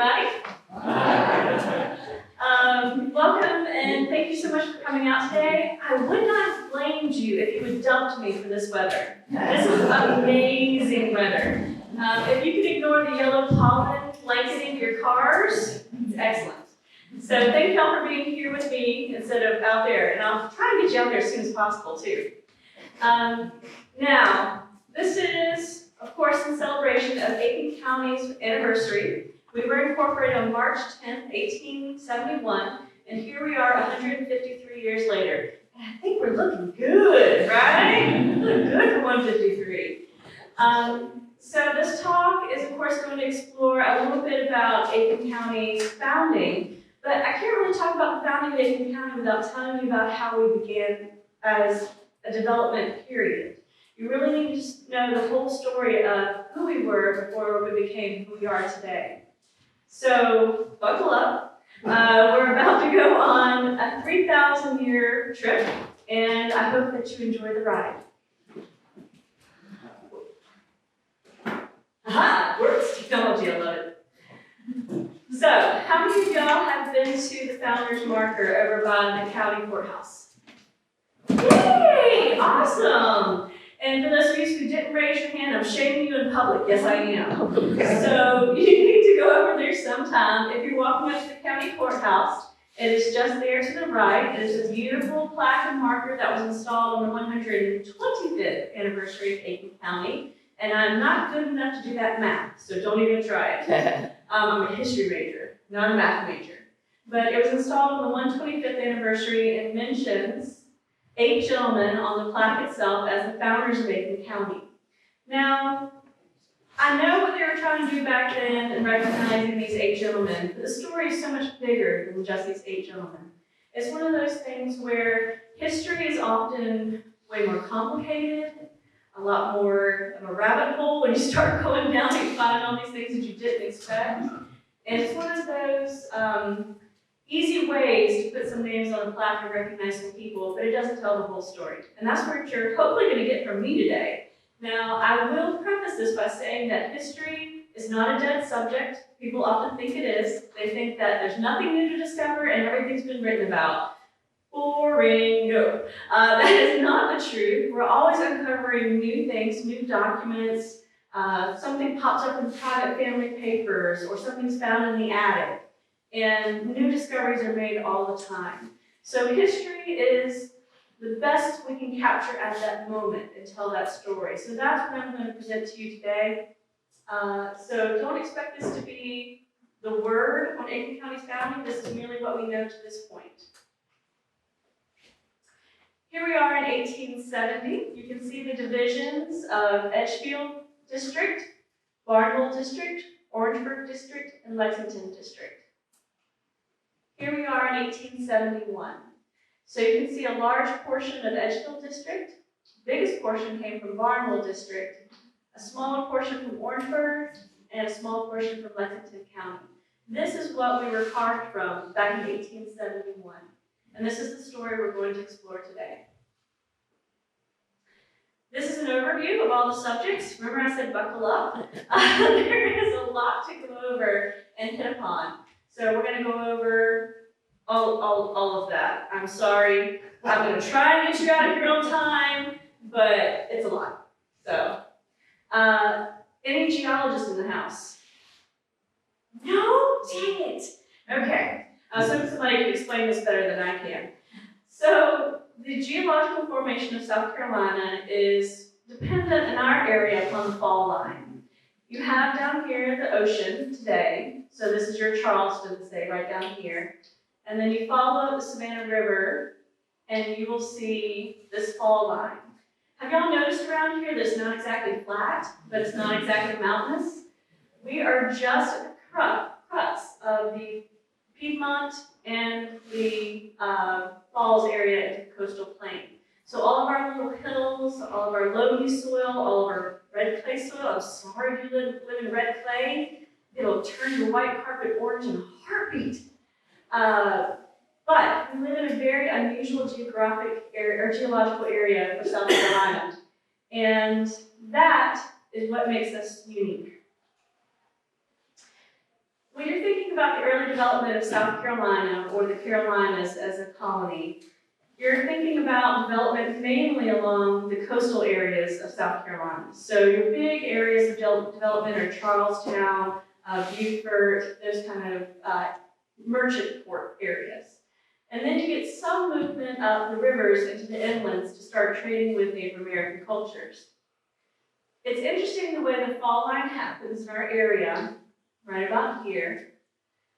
everybody. Welcome and thank you so much for coming out today. I would not have blamed you if you had dumped me for this weather. This is amazing weather. If you could ignore the yellow pollen blanketing your cars, it's excellent. So thank y'all for being here with me instead of out there, and I'll try and get you out there as soon as possible too. Now, this is, of course, in celebration of Aiken County's anniversary. We were incorporated on March 10th, 1871, and here we are 153 years later. And I think we're looking good, right? Looking good for 153. So this talk is, of course, going to explore a little bit about Aiken County's founding, but I can't really talk about the founding of Aiken County without telling you about how we began as a development period. You really need to know the whole story of who we were before we became who we are today. So buckle up. We're about to go on a 3,000-year trip, and I hope that you enjoy the ride. Aha, works technology, I love it. So, how many of y'all have been to the Founders Marker over by the county courthouse? Yay, awesome. And for those of you who didn't raise your hand, I'm shaming you in public. Yes, I am. So you need to go over there sometime. If you're walking up to the county courthouse, it is just there to the right. It is a beautiful plaque and marker that was installed on the 125th anniversary of Aiken County. And I'm not good enough to do that math, so don't even try it. I'm a history major, not a math major. But it was installed on the 125th anniversary and mentions 8 gentlemen on the plaque itself as the founders of Aiken County. Now, I know what they were trying to do back then in recognizing these 8 gentlemen, but the story is so much bigger than just these 8 gentlemen. It's one of those things where history is often way more complicated, a lot more of a rabbit hole when you start going down and find all these things that you didn't expect. And it's one of those easy ways to put some names on a plaque and recognize some people, but it doesn't tell the whole story. And that's what you're hopefully going to get from me today. Now, I will preface this by saying that history is not a dead subject. People often think it is. They think that there's nothing new to discover and everything's been written about. Boring. No. That is not the truth. We're always uncovering new things, new documents. Something pops up in private family papers, or something's found in the attic. And new discoveries are made all the time. So history is the best we can capture at that moment and tell that story. So that's what I'm going to present to you today. So don't expect this to be the word on Aiken County's founding. This is merely what we know to this point. Here we are in 1870. You can see the divisions of Edgefield District, Barnwell District, Orangeburg District, and Lexington District. Here we are in 1871. So you can see a large portion of Edgefield District. The biggest portion came from Barnwell District, a smaller portion from Orangeburg, and a small portion from Lexington County. This is what we were carved from back in 1871. And this is the story we're going to explore today. This is an overview of all the subjects. Remember I said buckle up? There is a lot to go over and hit upon. So we're going to go over all of that. I'm sorry. I'm going to try and get you out of here on time, but it's a lot. So, any geologists in the house? No? Dang it. Okay. So somebody can explain this better than I can. So, the geological formation of South Carolina is dependent in our area upon the fall line. You have down here the ocean today. So this is your Charleston, say, right down here. And then you follow the Savannah River, and you will see this fall line. Have y'all noticed around here that it's not exactly flat, but it's not exactly mountainous? We are just at the crux of the Piedmont and the Falls area into the coastal plain. So all of our little hills, all of our loamy soil, all of our red clay soil, I'm sorry if you live in red clay, it'll turn your white carpet orange in a heartbeat. But we live in a very unusual geographic area, or geological area for South Carolina. And that is what makes us unique. When you're thinking the early development of South Carolina or the Carolinas as a colony, you're thinking about development mainly along the coastal areas of South Carolina. So your big areas of development are Charlestown, Beaufort, those kind of merchant port areas. And then you get some movement up the rivers into the inlands to start trading with Native American cultures. It's interesting the way the fall line happens in our area, right about here,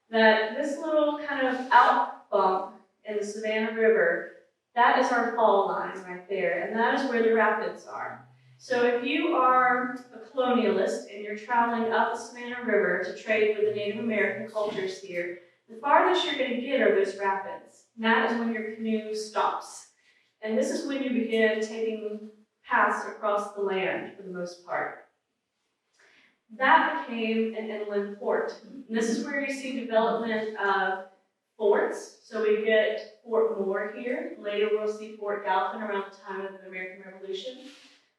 that this little kind of out bump in the Savannah River, that is our fall line right there, and that is where the rapids are. So if you are a colonialist and you're traveling up the Savannah River to trade with the Native American cultures here, the farthest you're going to get are those rapids. And that is when your canoe stops. And this is when you begin taking paths across the land for the most part. That became an inland port. And this is where you see development of forts. So we get Fort Moore here. Later we'll see Fort Galveston around the time of the American Revolution.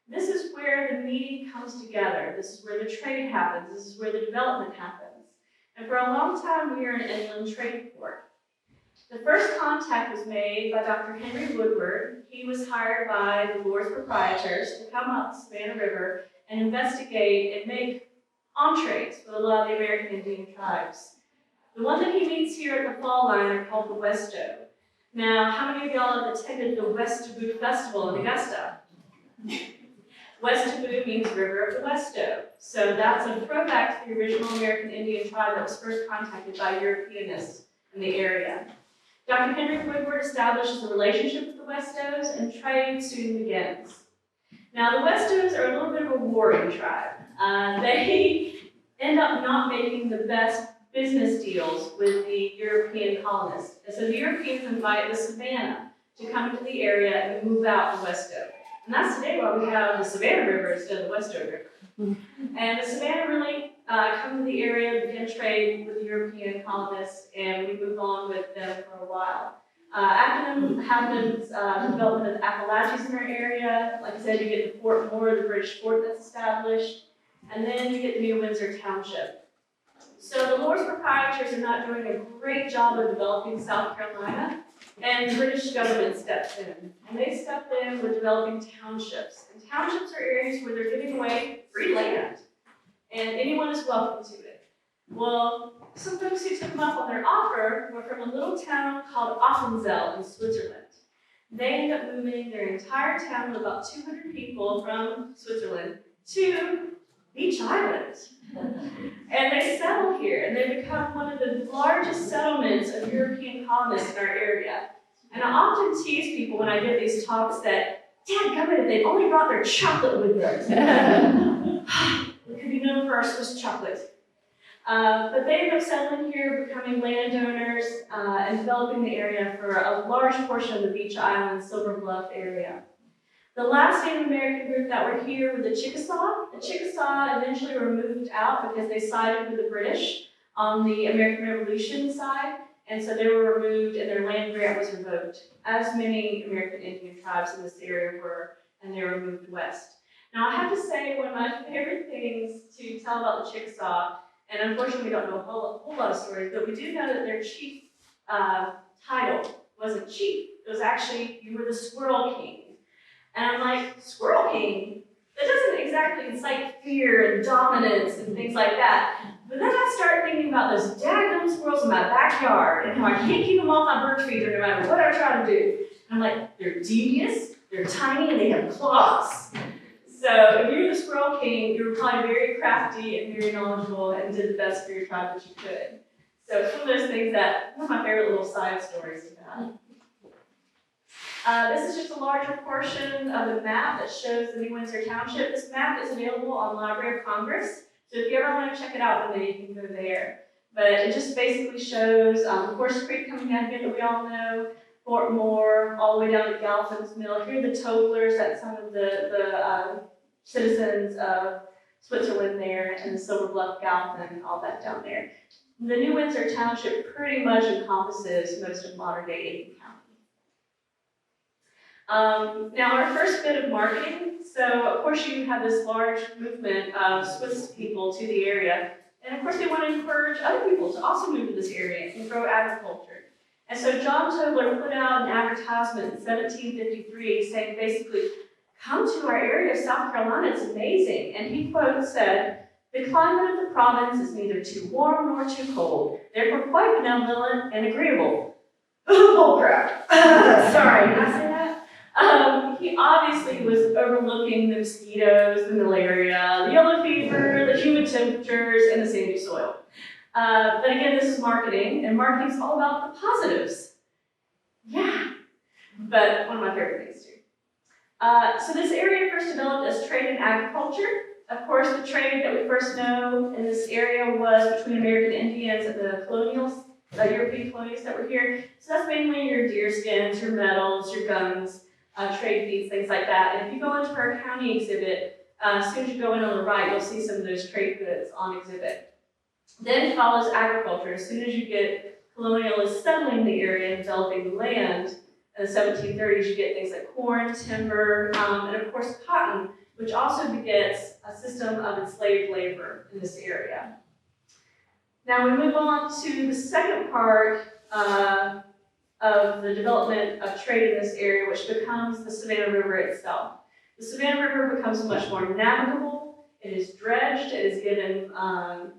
This is where the meeting comes together. This is where the trade happens. This is where the development happens. And for a long time, we are an inland trade port. The first contact was made by Dr. Henry Woodward. He was hired by the Lord's proprietors to come up the Savannah River and investigate and make entrees with a lot of the American Indian tribes. The one that he meets here at the fall line are called the Westo. Now, how many of y'all have attended the Westaboo Festival in Augusta? Westaboo means River of the Westo. So that's a throwback to the original American Indian tribe that was first contacted by Europeanists in the area. Dr. Henry Woodward establishes a relationship with the Westos, and trade soon begins. Now, the Westos are a little bit of a warring tribe. They end up not making the best business deals with the European colonists. And so the Europeans invite the Savannah to come into the area and move out the Westo. And that's today why we have the Savannah River instead of the Westo River. And the Savannah really come to the area, begin trade with the European colonists, and we move on with them for a while. After them happens the development of the Appalachians in our area. Like I said, you get the Fort Moore, the British fort that's established, and then you get New Windsor Township. So the Lord's proprietors are not doing a great job of developing South Carolina, and the British government steps in. And they step in with developing townships. And townships are areas where they're giving away free land, and anyone is welcome to it. Well, some folks who took them up on their offer were from a little town called Appenzell in Switzerland. They ended up moving their entire town with about 200 people from Switzerland to Beach Island. And they settle here, and they become one of the largest settlements of European colonists in our area. And I often tease people when I give these talks that, dadgummit, if they'd only brought their chocolate with them. We could be known for our Swiss chocolate. But they end up settling here, becoming landowners, and developing the area for a large portion of the Beach Island, Silver Bluff area. The last Native American group that were here were the Chickasaw. The Chickasaw eventually were moved out because they sided with the British on the American Revolution side, and so they were removed and their land grant was revoked, as many American Indian tribes in this area were, and they were moved west. Now, I have to say, one of my favorite things to tell about the Chickasaw, and unfortunately we don't know a whole lot of stories, but we do know that their chief title wasn't chief. It was actually, you were the Squirrel King. And I'm like, Squirrel King? That doesn't exactly incite fear and dominance and things like that. But then I start thinking about those daggum squirrels in my backyard and how I can't keep them off my bird feeder no matter what I try to do. And I'm like, they're devious, they're tiny, and they have claws. So if you were the Squirrel King, you were probably very crafty and very knowledgeable and did the best for your tribe that you could. So it's one of those things that, one of my favorite little side stories about. This is just a larger portion of the map that shows the New Windsor Township. This map is available on Library of Congress, so if you ever want to check it out, then you can go there. But it just basically shows Horse Creek coming down here that we all know, Fort Moore, all the way down to Galphin's Mill. Here are the Toblers, that's some of the citizens of Switzerland there, and the Silver Bluff, Galphin, all that down there. The New Windsor Township pretty much encompasses most of modern-day Aiken County. Now, our first bit of marketing. So, of course, you have this large movement of Swiss people to the area, And of course, they want to encourage other people to also move to this area and grow agriculture. And so John Tobler put out an advertisement in 1753 saying basically, come to our area of South Carolina, it's amazing. And he quote said, the climate of the province is neither too warm nor too cold, therefore quite benevolent and agreeable. Oh crap, sorry, did I say that? He obviously was overlooking the mosquitoes, the malaria, the yellow fever, the humid temperatures, and the sandy soil. But again, this is marketing, and marketing is all about the positives. Yeah, but one of my favorite things too. So this area first developed as trade and agriculture. Of course, the trade that we first know in this area was between American Indians and the colonials, European colonies that were here. So that's mainly your deer skins, your metals, your guns, trade fees, things like that. And if you go into our county exhibit, as soon as you go in on the right, you'll see some of those trade goods on exhibit. Then follows agriculture. As soon as you get colonialists settling the area and developing the land, in the 1730s, you get things like corn, timber, and of course cotton, which also begets a system of enslaved labor in this area. Now we move on to the second part of the development of trade in this area, which becomes the Savannah River itself. The Savannah River becomes much more navigable. It is dredged. It is given, oh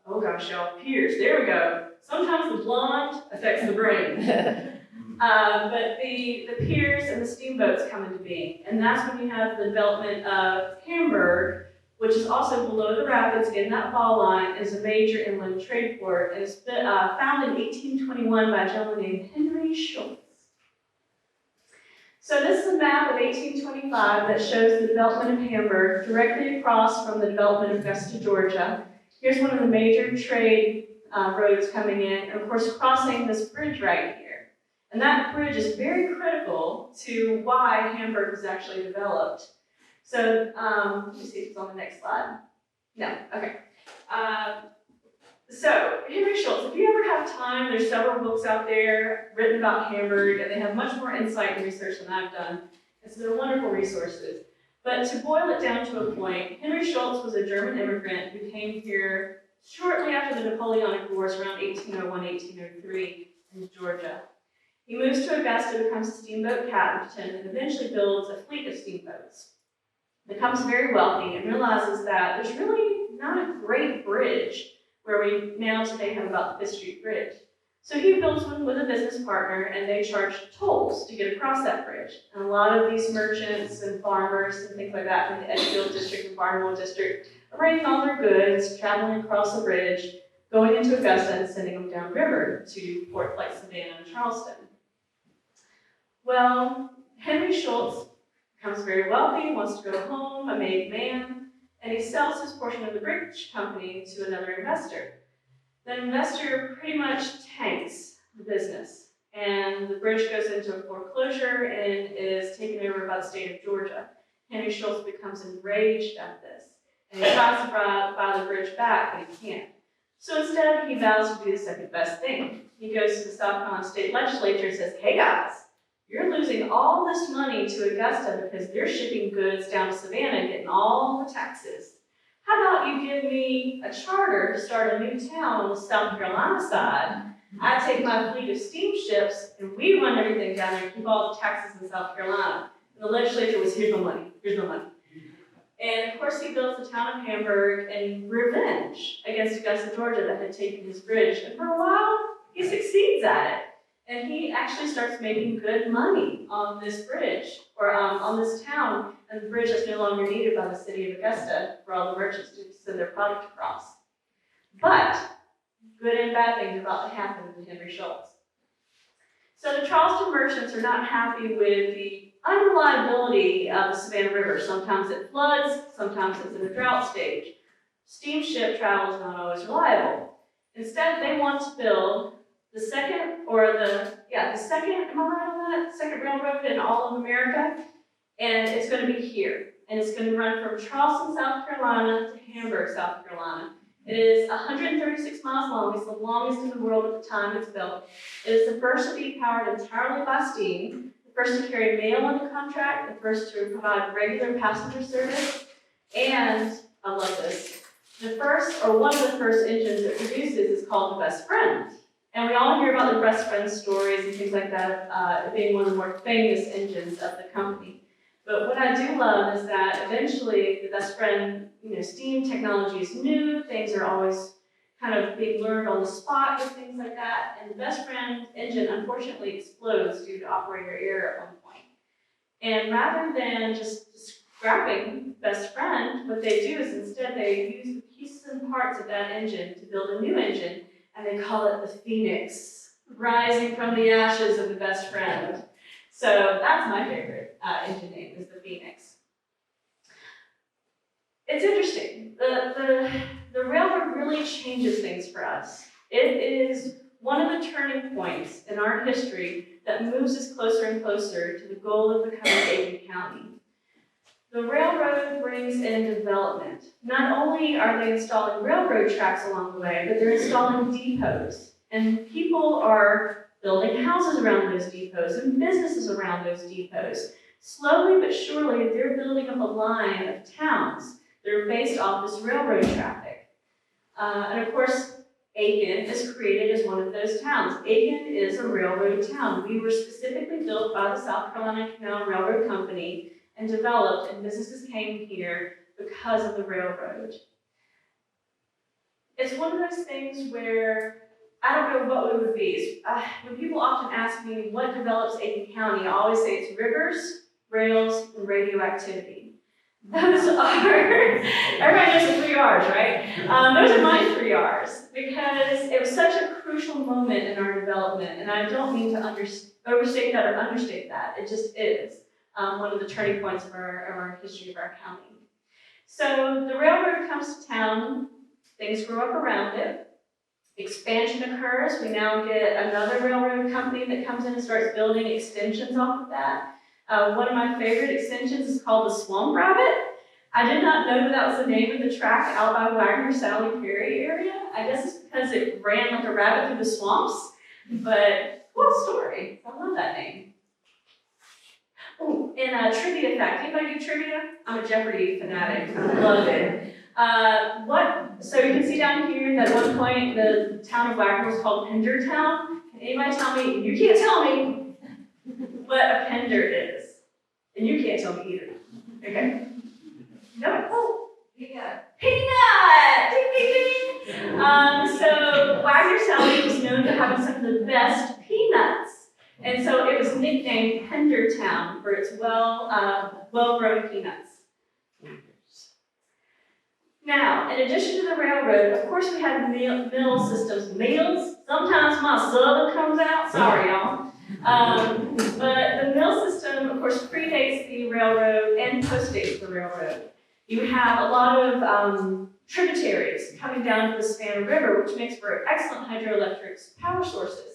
gosh, y'all, piers. There we go. Sometimes the blonde affects the brain. But the piers and the steamboats come into being, and that's when you have the development of Hamburg, which is also below the rapids in that fall line, is a major inland trade port, and it's been, founded in 1821 by a gentleman named Henry Schultz. So this is a map of 1825 that shows the development of Hamburg directly across from the development of Augusta, Georgia. Here's one of the major trade roads coming in, and of course crossing this bridge right here. And that bridge is very critical to why Hamburg was actually developed. So, let me see if it's on the next slide. No, okay. So, Henry Schultz, if you ever have time, there's several books out there written about Hamburg, and they have much more insight and research than I've done. And so they're wonderful resources. But to boil it down to a point, Henry Schultz was a German immigrant who came here shortly after the Napoleonic Wars around 1801, 1803 in Georgia. He moves to Augusta, becomes a steamboat captain, and eventually builds a fleet of steamboats. Becomes very wealthy and realizes that there's really not a great bridge where we now today have about the Fifth Street Bridge. So he builds one with a business partner, and they charge tolls to get across that bridge. And a lot of these merchants and farmers and things like that from the Edgefield District and Barnwell District are bringing all their goods, traveling across the bridge, going into Augusta and sending them downriver to ports like Savannah and Charleston. Well, Henry Schultz becomes very wealthy, wants to go home, a made man, and he sells his portion of the bridge company to another investor. The investor pretty much tanks the business, and the bridge goes into a foreclosure and is taken over by the state of Georgia. Henry Schultz becomes enraged at this, and he tries to buy the bridge back, but he can't. So instead, he vows to do the second best thing. He goes to the South Carolina State Legislature and says, hey guys, you're losing all this money to Augusta because they're shipping goods down to Savannah and getting all the taxes. How about you give me a charter to start a new town on the South Carolina side? I take my fleet of steamships and we run everything down there and keep all the taxes in South Carolina. And the legislature was, here's my money, here's my money. And of course he builds the town of Hamburg in revenge against Augusta, Georgia that had taken his bridge. And for a while, he succeeds at it. And he actually starts making good money on this bridge, or on this town, and the bridge is no longer needed by the city of Augusta for all the merchants to send their product across. But good and bad things are about to happen to Henry Schultz. So the Charleston merchants are not happy with the unreliability of the Savannah River. Sometimes it floods, sometimes it's in a drought stage. Steamship travel is not always reliable. Instead, they want to build the second railroad in all of America, and it's going to be here. And it's going to run from Charleston, South Carolina to Hamburg, South Carolina. It is 136 miles long. It's the longest in the world at the time it's built. It is the first to be powered entirely by steam, the first to carry mail on the contract, the first to provide regular passenger service, and, I love this, The first, or one of the first engines it produces is called the Best Friend. And we all hear about the Best Friend stories and things like that, being one of the more famous engines of the company. But what I do love is that eventually the Best Friend, steam technology is new, things are always kind of being learned on the spot with things like that, and the Best Friend engine unfortunately explodes due to operator error at one point. And rather than just scrapping Best Friend, what they do is instead they use the pieces and parts of that engine to build a new engine, and they call it the Phoenix, rising from the ashes of the Best Friend. So that's my favorite engine name, is the Phoenix. It's interesting. The railroad really changes things for us. It is one of the turning points in our history that moves us closer and closer to the goal of becoming Aiken County. The railroad brings in development. Not only are they installing railroad tracks along the way, but they're installing depots. And people are building houses around those depots and businesses around those depots. Slowly but surely, they're building up a line of towns that are based off this railroad traffic. And of course, Aiken is created as one of those towns. Aiken is a railroad town. We were specifically built by the South Carolina Canal Railroad Company and developed, and businesses came here because of the railroad. It's one of those things where I don't know what it would be. When people often ask me what develops Aiken County, I always say it's rivers, rails, and radioactivity. Those are, everybody knows the 3 R's, right? Those are my 3 R's, because it was such a crucial moment in our development, and I don't mean to overstate that or understate that. It just is one of the turning points of our history of our county. So the railroad comes to town, things grow up around it, expansion occurs. We now get another railroad company that comes in and starts building extensions off of that. One of my favorite extensions is called the Swamp Rabbit. I did not know that was the name of the track out by Wagner Sally Perry area. I guess it's because it ran like a rabbit through the swamps, but cool story. I love that name. Oh, and a trivia fact. Anybody do trivia? I'm a Jeopardy fanatic. I love it. So you can see down here that at one point the town of Wagner was called Pendertown. Can anybody tell me? You can't tell me what a pender is. And you can't tell me either. Okay? No? Oh, yeah. Peanut! Ding, ding, ding. So Wagner Sally was known for having some of the best peanuts. And so it was nicknamed Pendertown for its well-grown peanuts. Now, in addition to the railroad, of course we had mill systems. Mills, sometimes my southern comes out, sorry y'all. But the mill system, of course, predates the railroad and postdates the railroad. You have a lot of tributaries coming down to the Savannah River, which makes for excellent hydroelectric power sources.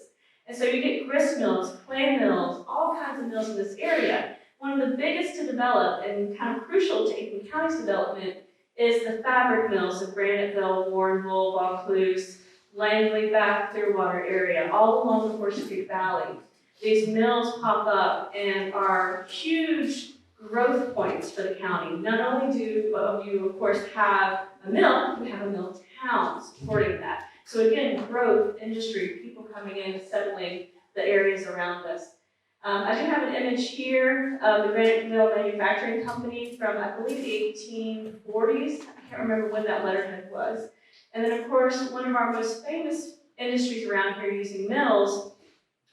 And so you get grist mills, clay mills, all kinds of mills in this area. One of the biggest to develop and kind of crucial to Aiken County's development is the fabric mills of Graniteville, Warrenville, Vaucluse, Langley, Bath, Clearwater area, all along the Horse Creek Valley. These mills pop up and are huge growth points for the county. Not only do you, of course, have a mill, you have a mill town supporting that. So again, growth, industry, people coming in and settling the areas around us. I do have an image here of the Graniteville Manufacturing Company from, I believe, the 1840s. I can't remember when that letterhead was. And then, of course, one of our most famous industries around here using mills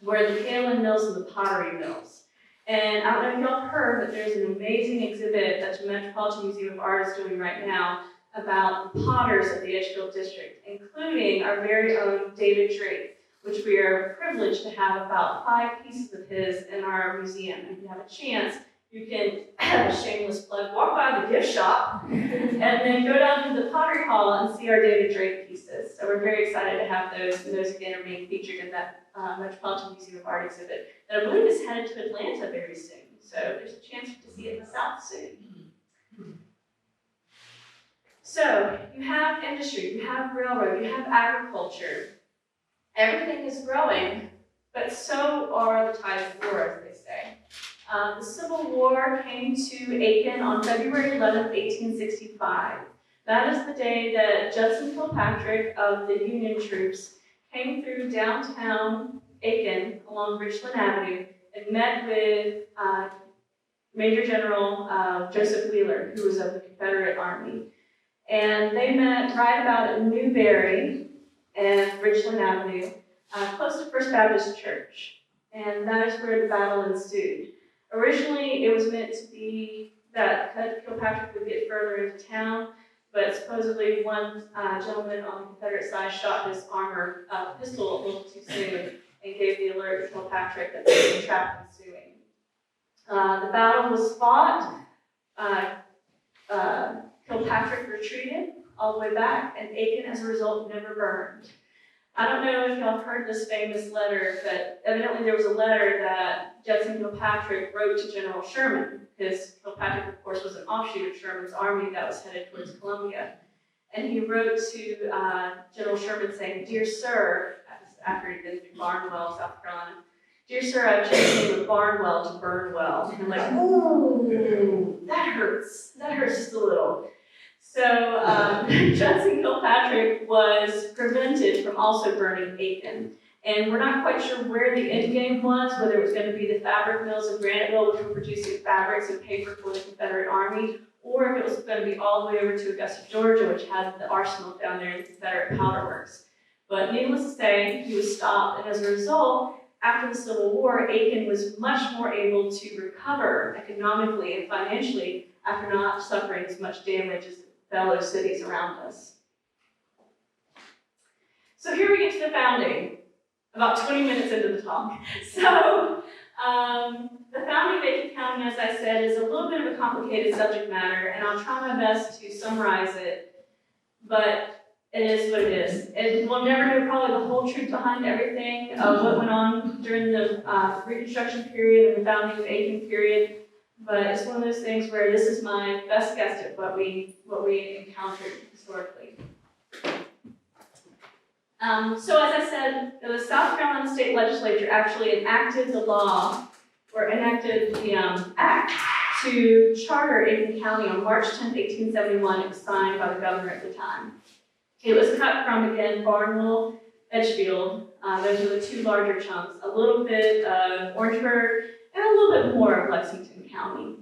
were the kaolin mills and the pottery mills. And I don't know if y'all have heard, but there's an amazing exhibit that the Metropolitan Museum of Art is doing right now about the potters of the Edgefield District, including our very own David Drake, which we are privileged to have about 5 pieces of his in our museum. And if you have a chance, you can have a shameless plug, walk by the gift shop, and then go down to the Pottery Hall and see our David Drake pieces. So we're very excited to have those, and those again are being featured in that Metropolitan Museum of Art exhibit that I believe is headed to Atlanta very soon. So there's a chance to see it in the South soon. So you have industry, you have railroad, you have agriculture. Everything is growing, but so are the tides of war, as they say. The Civil War came to Aiken on February 11th, 1865. That is the day that Judson Kilpatrick of the Union troops came through downtown Aiken along Richland Avenue and met with Major General Joseph Wheeler, who was of the Confederate Army. And they met right about at Newberry and Richland Avenue, close to First Baptist Church. And that is where the battle ensued. Originally, it was meant to be that Kilpatrick would get further into town, but supposedly one gentleman on the Confederate side shot his armor pistol a little too soon and gave the alert to Kilpatrick that there was a trap ensuing. The battle was fought. Kilpatrick retreated all the way back, and Aiken, as a result, never burned. I don't know if y'all heard this famous letter, but evidently there was a letter that Judson Kilpatrick wrote to General Sherman, because Kilpatrick, of course, was an offshoot of Sherman's army that was headed towards Columbia. And he wrote to General Sherman saying, "Dear Sir," after he'd been through Barnwell, South Carolina, "Dear Sir, I've changed the name of Barnwell to Burnwell." And I'm like, ooh, that hurts. That hurts just a little. So Judson Kilpatrick was prevented from also burning Aiken. And we're not quite sure where the end game was, whether it was going to be the fabric mills in Graniteville, which were producing fabrics and paper for the Confederate Army, or if it was going to be all the way over to Augusta, Georgia, which had the arsenal down there in the Confederate Powder Works. But needless to say, he was stopped, and as a result, after the Civil War, Aiken was much more able to recover economically and financially after not suffering as much damage as fellow cities around us. So here we get to the founding, about 20 minutes into the talk. So the founding of Aiken County, as I said, is a little bit of a complicated subject matter, and I'll try my best to summarize it, but it is what it is. And we'll never know probably the whole truth behind everything of what went on during the Reconstruction period and the founding of Aiken period. But it's one of those things where this is my best guess at what we encountered historically. So as I said, the South Carolina State Legislature actually enacted the law, or enacted the act to charter Aiken County on March 10, 1871. It was signed by the governor at the time. It was cut from, again, Barnwell, Edgefield. Those are the two larger chunks, a little bit of Orangeburg, and a little bit more of Lexington County.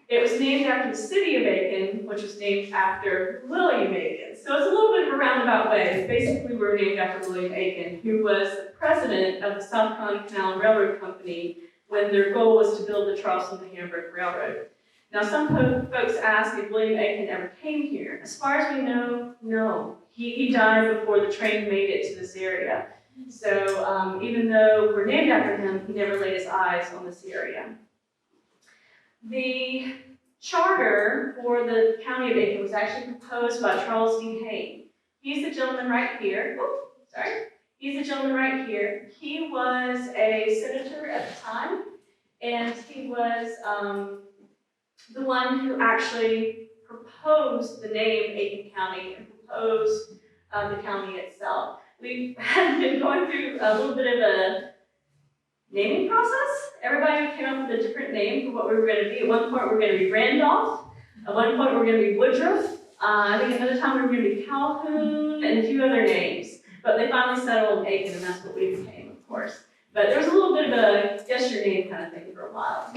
It was named after the city of Aiken, which was named after William Aiken. So it's a little bit of a roundabout way. Basically, we were named after William Aiken, who was the president of the South Carolina Canal and Railroad Company when their goal was to build the Charleston to Hamburg Railroad. Now, some folks ask if William Aiken ever came here. As far as we know, no. He died before the train made it to this area. So even though we're named after him, he never laid his eyes on this area. The charter for the county of Aiken was actually proposed by Charles D. Hayne. He's the gentleman right here. Oh, sorry. He's the gentleman right here. He was a senator at the time, and he was the one who actually proposed the name Aiken County and proposed the county itself. We had been going through a little bit of a naming process. Everybody came up with a different name for what we were going to be. At one point, we were going to be Randolph. At one point, we were going to be Woodruff. I think another time we were going to be Calhoun and a few other names. But they finally settled on Aiken, and that's what we became, of course. But there was a little bit of a guess your name kind of thing for a while.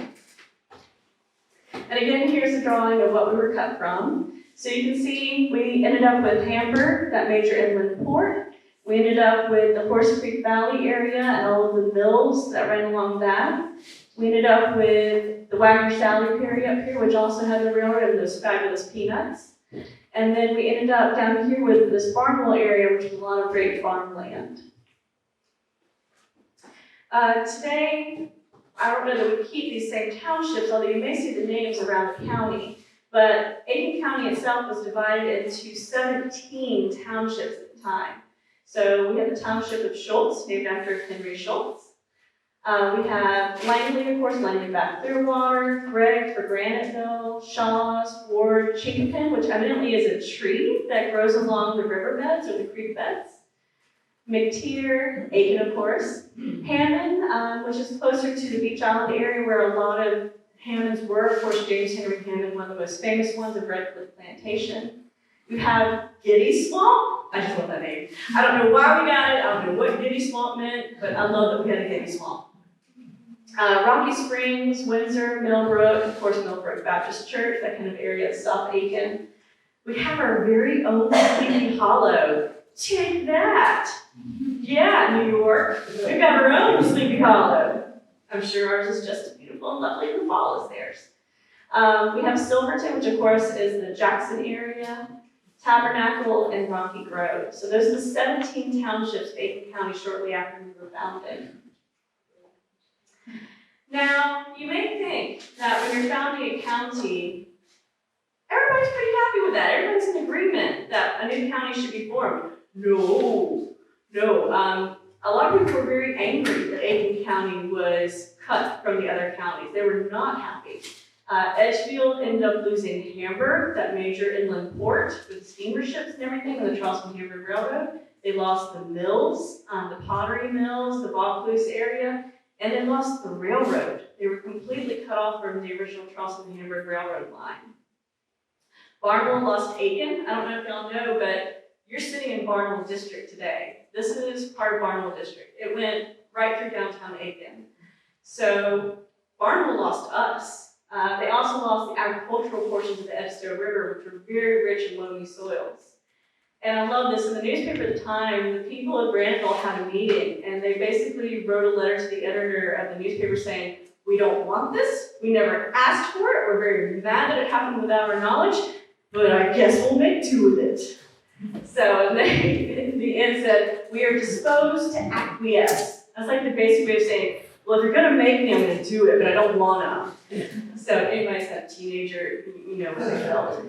And again, here's a drawing of what we were cut from. So you can see we ended up with Hamburg, that major inland port. We ended up with the Horse Creek Valley area and all of the mills that ran along that. We ended up with the Wagner Sally area up here, which also had the railroad and those fabulous peanuts. And then we ended up down here with this Barnwell area, which is a lot of great farmland. Today, I don't know that we keep these same townships, although you may see the names around the county. But Aiken County itself was divided into 17 townships at the time. So we have the township of Schultz, named after Henry Schultz. We have Langley, of course, Langley back Clearwater, Gregg for Graniteville, Shaws, Ward, Chinkapin, which evidently is a tree that grows along the riverbeds or the creek beds. McTeer, Aiken, of course. Hammond, which is closer to the Beach Island area where a lot of Hammonds were. Of course, James Henry Hammond, one of the most famous ones of Red Cliff Plantation. We have Giddy Swamp. I just love that name. I don't know why we got it. I don't know what Giddy Swamp meant, but I love that we had a Giddy Swamp. Rocky Springs, Windsor, Millbrook, of course, Millbrook Baptist Church, that kind of area, South Aiken. We have our very own Sleepy Hollow. Check that. Yeah, New York. We've got our own Sleepy Hollow. I'm sure ours is just as beautiful and lovely in the fall as theirs. We have Silverton, which of course is the Jackson area, Tabernacle, and Rocky Grove. So those are the 17 townships of Aiken County shortly after we were founded. Now, you may think that when you're founding a county, everybody's pretty happy with that. Everybody's in agreement that a new county should be formed. No. A lot of people were very angry that Aiken County was cut from the other counties. They were not happy. Edgefield ended up losing Hamburg, that major inland port with steamer ships and everything, and the Charleston-Hamburg Railroad. They lost the mills, the pottery mills, the Vaucluse area, and they lost the railroad. They were completely cut off from the original Charleston-Hamburg Railroad line. Barnwell lost Aiken. I don't know if y'all know, but you're sitting in Barnwell District today. This is part of Barnwell District. It went right through downtown Aiken. So Barnwell lost us. They also lost the agricultural portions of the Edisto River, which were very rich in loamy soils. And I love this. In the newspaper at the time, the people of Granville had a meeting, and they basically wrote a letter to the editor of the newspaper saying, "We don't want this. We never asked for it. We're very mad that it happened without our knowledge, but I guess we'll make do with it." So they, in the end, said, "We are disposed to acquiesce." That's like the basic way of saying, well, if you're going to make me, I'm going to do it, but I don't want to. So anybody's that teenager, you know what they felt.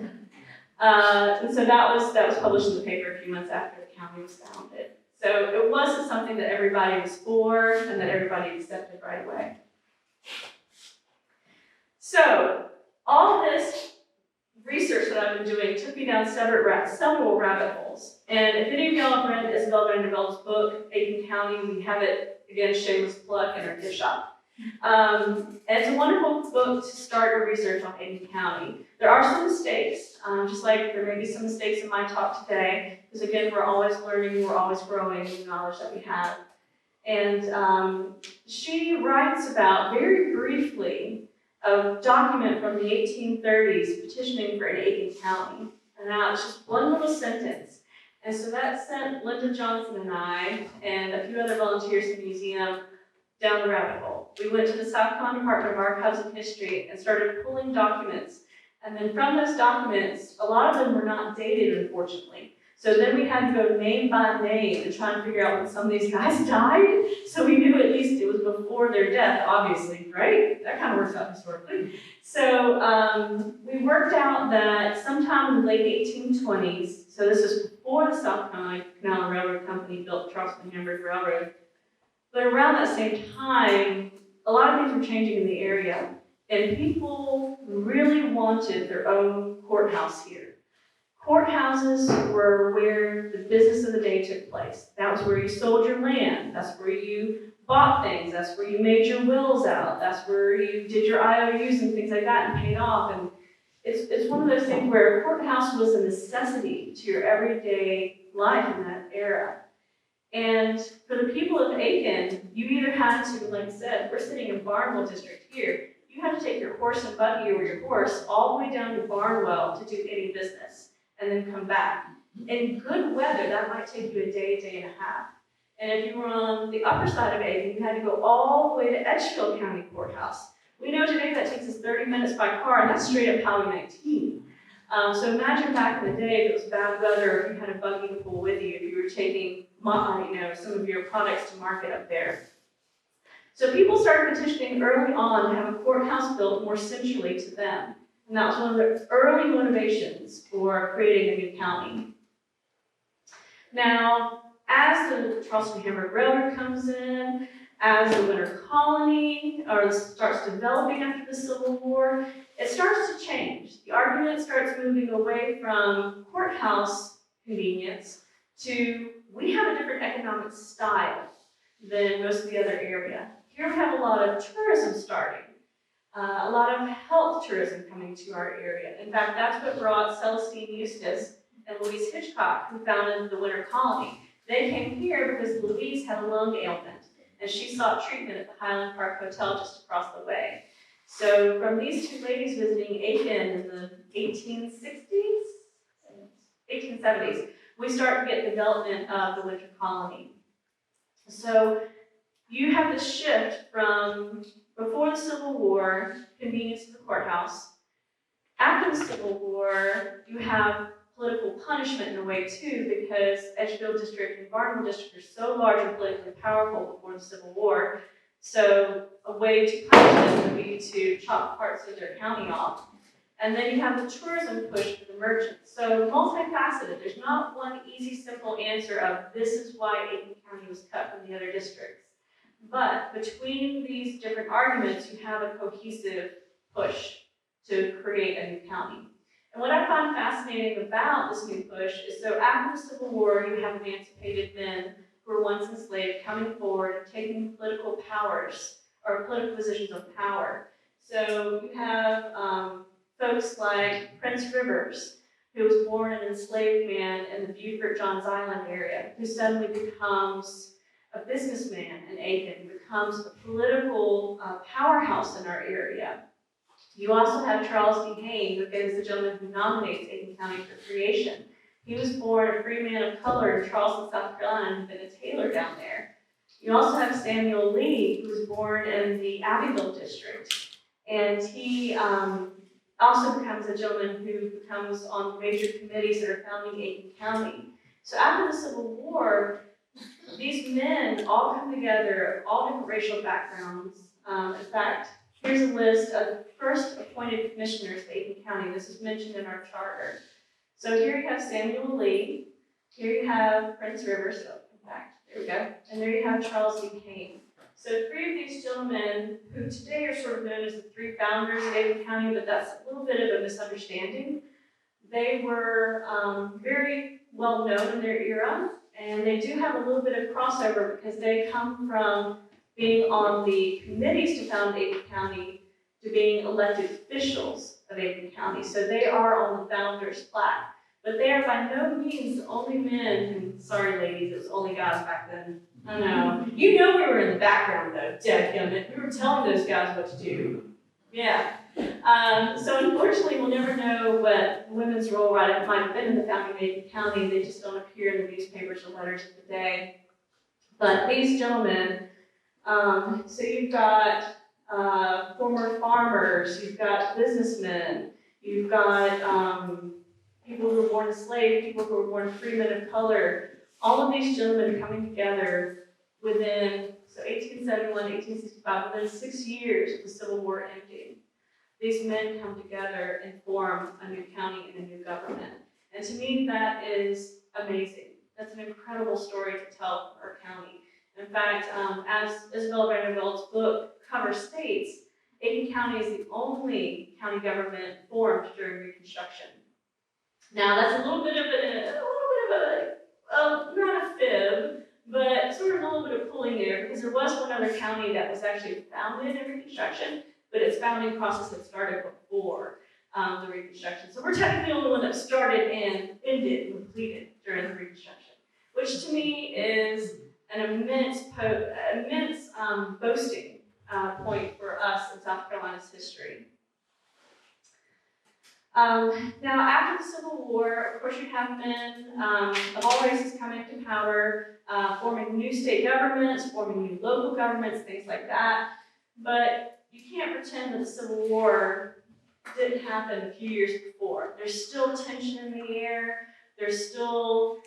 And so that was published in the paper a few months after the county was founded. So it wasn't something that everybody was for and that everybody accepted right away. So all this research that I've been doing took me down several rabbit holes. And if any of y'all have read Isabel Vanderbilt's book, Aiken County, we have it, again, shameless plug, in our gift shop. And it's a wonderful book to start your research on Aiken County. There are some mistakes, just like there may be some mistakes in my talk today, because again, we're always learning, we're always growing in the knowledge that we have. And she writes about, very briefly, a document from the 1830s petitioning for an Aiken County. And now it's just one little sentence. And so that sent Linda Johnson and I, and a few other volunteers in the museum, down the rabbit hole. We went to the South Carolina Department of Archives and History and started pulling documents. And then from those documents, a lot of them were not dated, unfortunately. So then we had to go name by name and try and figure out when some of these guys died. So we knew at least it was before their death, obviously, right? That kind of works out historically. So we worked out that sometime in the late 1820s, so this is before the South Carolina Canal Railroad Company built the Charleston-Hamburg Railroad, but around that same time, a lot of things were changing in the area, and people really wanted their own courthouse here. Courthouses were where the business of the day took place. That was where you sold your land. That's where you bought things. That's where you made your wills out. That's where you did your IOUs and things like that and paid off. And it's one of those things where a courthouse was a necessity to your everyday life in that era. And for the people of Aiken, you either had to, like I said, we're sitting in Barnwell District here, you had to take your horse and buggy or your horse all the way down to Barnwell to do any business, and then come back. In good weather, that might take you a day and a half. And if you were on the upper side of Aiken, you had to go all the way to Edgefield County Courthouse. We know today that takes us 30 minutes by car, and that's straight up Highway 19. So imagine back in the day if it was bad weather, or if you had a buggy to pull with you, if you were taking some of your products to market up there. So people started petitioning early on to have a courthouse built more centrally to them. And that was one of the early motivations for creating a new county. Now, as the Charleston-Hamburg Railroad comes in, as the winter colony starts developing after the Civil War, it starts to change. The argument starts moving away from courthouse convenience to, we have a different economic style than most of the other area. Here we have a lot of tourism starting, a lot of health tourism coming to our area. In fact, that's what brought Celestine Eustace and Louise Hitchcock, who founded the Winter Colony. They came here because Louise had a lung ailment, and she sought treatment at the Highland Park Hotel just across the way. So from these two ladies visiting Aiken in the 1860s, 1870s, we start to get development of the Winter Colony. So you have the shift from before the Civil War, convenience of the courthouse. After the Civil War, you have political punishment in a way too, because Edgefield District and Barnwell District are so large and politically powerful before the Civil War. So a way to punish them would be to chop parts of their county off. And then you have the tourism push for the merchants. So multifaceted. There's not one easy, simple answer of this is why Aiken County was cut from the other districts. But between these different arguments, you have a cohesive push to create a new county. And what I find fascinating about this new push is, so after the Civil War, you have emancipated men who were once enslaved coming forward and taking political powers, or political positions of power. So you have folks like Prince Rivers, who was born an enslaved man in the Beaufort Johns Island area, who suddenly becomes a businessman in Aiken, becomes a political powerhouse in our area. You also have Charles D. Hayne, who is the gentleman who nominates Aiken County for creation. He was born a free man of color in Charleston, South Carolina, and been a tailor down there. You also have Samuel Lee, who was born in the Abbeville district, and he also becomes a gentleman who becomes on major committees that are founding Aiken County. So after the Civil War, these men all come together, all different racial backgrounds. In fact, here's a list of first appointed commissioners to Aiken County. This is mentioned in our charter. So here you have Samuel Lee, here you have Prince Rivers, so in fact, there we go, and there you have Charles D. Hayne. So three of these gentlemen, who today are sort of known as the three founders of Aiken County, but that's a little bit of a misunderstanding. They were very well known in their era, and they do have a little bit of crossover because they come from being on the committees to found Aiken County to being elected officials of Aiken County. So they are on the founders' plaque. But they are by no means the only men, and sorry ladies, it was only guys back then. I know. You know we were in the background though, dadgummit. We were telling those guys what to do. Yeah. So unfortunately, we'll never know what women's role might have been in the founding of Aiken County. They just don't appear in the newspapers or letters of the day. But these gentlemen, so you've got former farmers, you've got businessmen, you've got people who were born enslaved, people who were born free men of color. All of these gentlemen are coming together within, so 1871, 1865, within 6 years of the Civil War ending. These men come together and form a new county and a new government. And to me, that is amazing. That's an incredible story to tell for our county. In fact, as Isabel Vanderbilt's book cover states, Aiken County is the only county government formed during Reconstruction. Now, that's a little bit of a not a fib, but sort of a little bit of pulling there, because there was one other county that was actually founded in Reconstruction, but its founding process had started before the Reconstruction. So we're technically the only one that started and ended, completed during the Reconstruction, which to me is an immense boasting point for us in South Carolina's history. Now, after the Civil War, of course, you have men of all races coming to power, forming new state governments, forming new local governments, things like that. But you can't pretend that the Civil War didn't happen a few years before. There's still tension in the air. There's still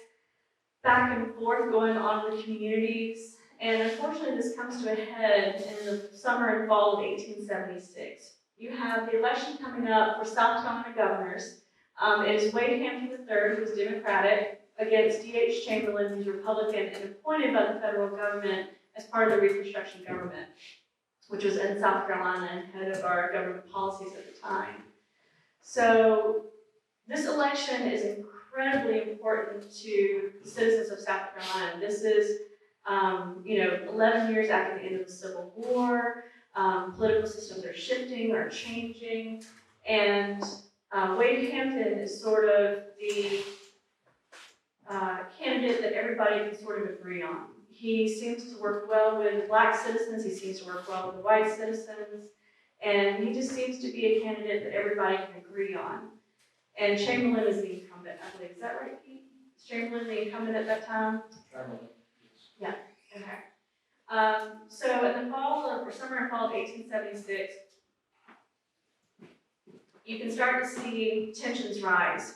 back and forth going on in the communities. And unfortunately, this comes to a head in the summer and fall of 1876. You have the election coming up for South Carolina governors. It is Wade Hampton III, who's Democratic, against D.H. Chamberlain, who's Republican, and appointed by the federal government as part of the Reconstruction government, which was in South Carolina and head of our government policies at the time. So this election is incredibly important to the citizens of South Carolina. This is 11 years after the end of the Civil War. Political systems are shifting, are changing, and Wade Hampton is sort of the candidate that everybody can sort of agree on. He seems to work well with Black citizens, he seems to work well with white citizens, and he just seems to be a candidate that everybody can agree on. And Chamberlain is the incumbent, I believe. Is that right, Pete? Is Chamberlain the incumbent at that time? Chamberlain. Yeah, okay. So in the fall of, or summer and fall of 1876, you can start to see tensions rise.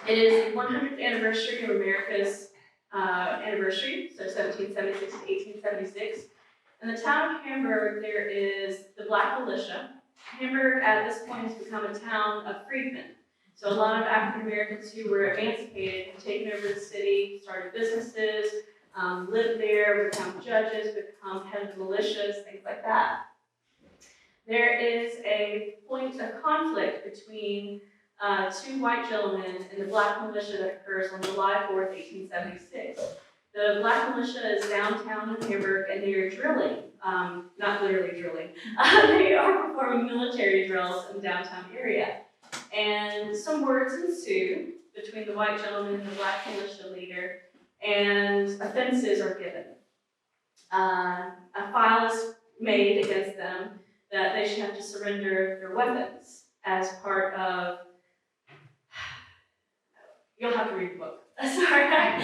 It is the 100th anniversary of America's anniversary, so 1776 to 1876. In the town of Hamburg, there is the Black Militia. Hamburg at this point has become a town of freedmen. So a lot of African Americans who were emancipated have taken over the city, started businesses, lived there, become judges, become head of militias, things like that. There is a point of conflict between two white gentlemen in the Black Militia that occurs on July 4th, 1876. The Black Militia is downtown in Hamburg, and they are drilling, not literally drilling, they are performing military drills in the downtown area. And some words ensue between the white gentleman and the Black Militia leader, and offenses are given. A file is made against them that they should have to surrender their weapons as part of, you'll have to read the book. Sorry, I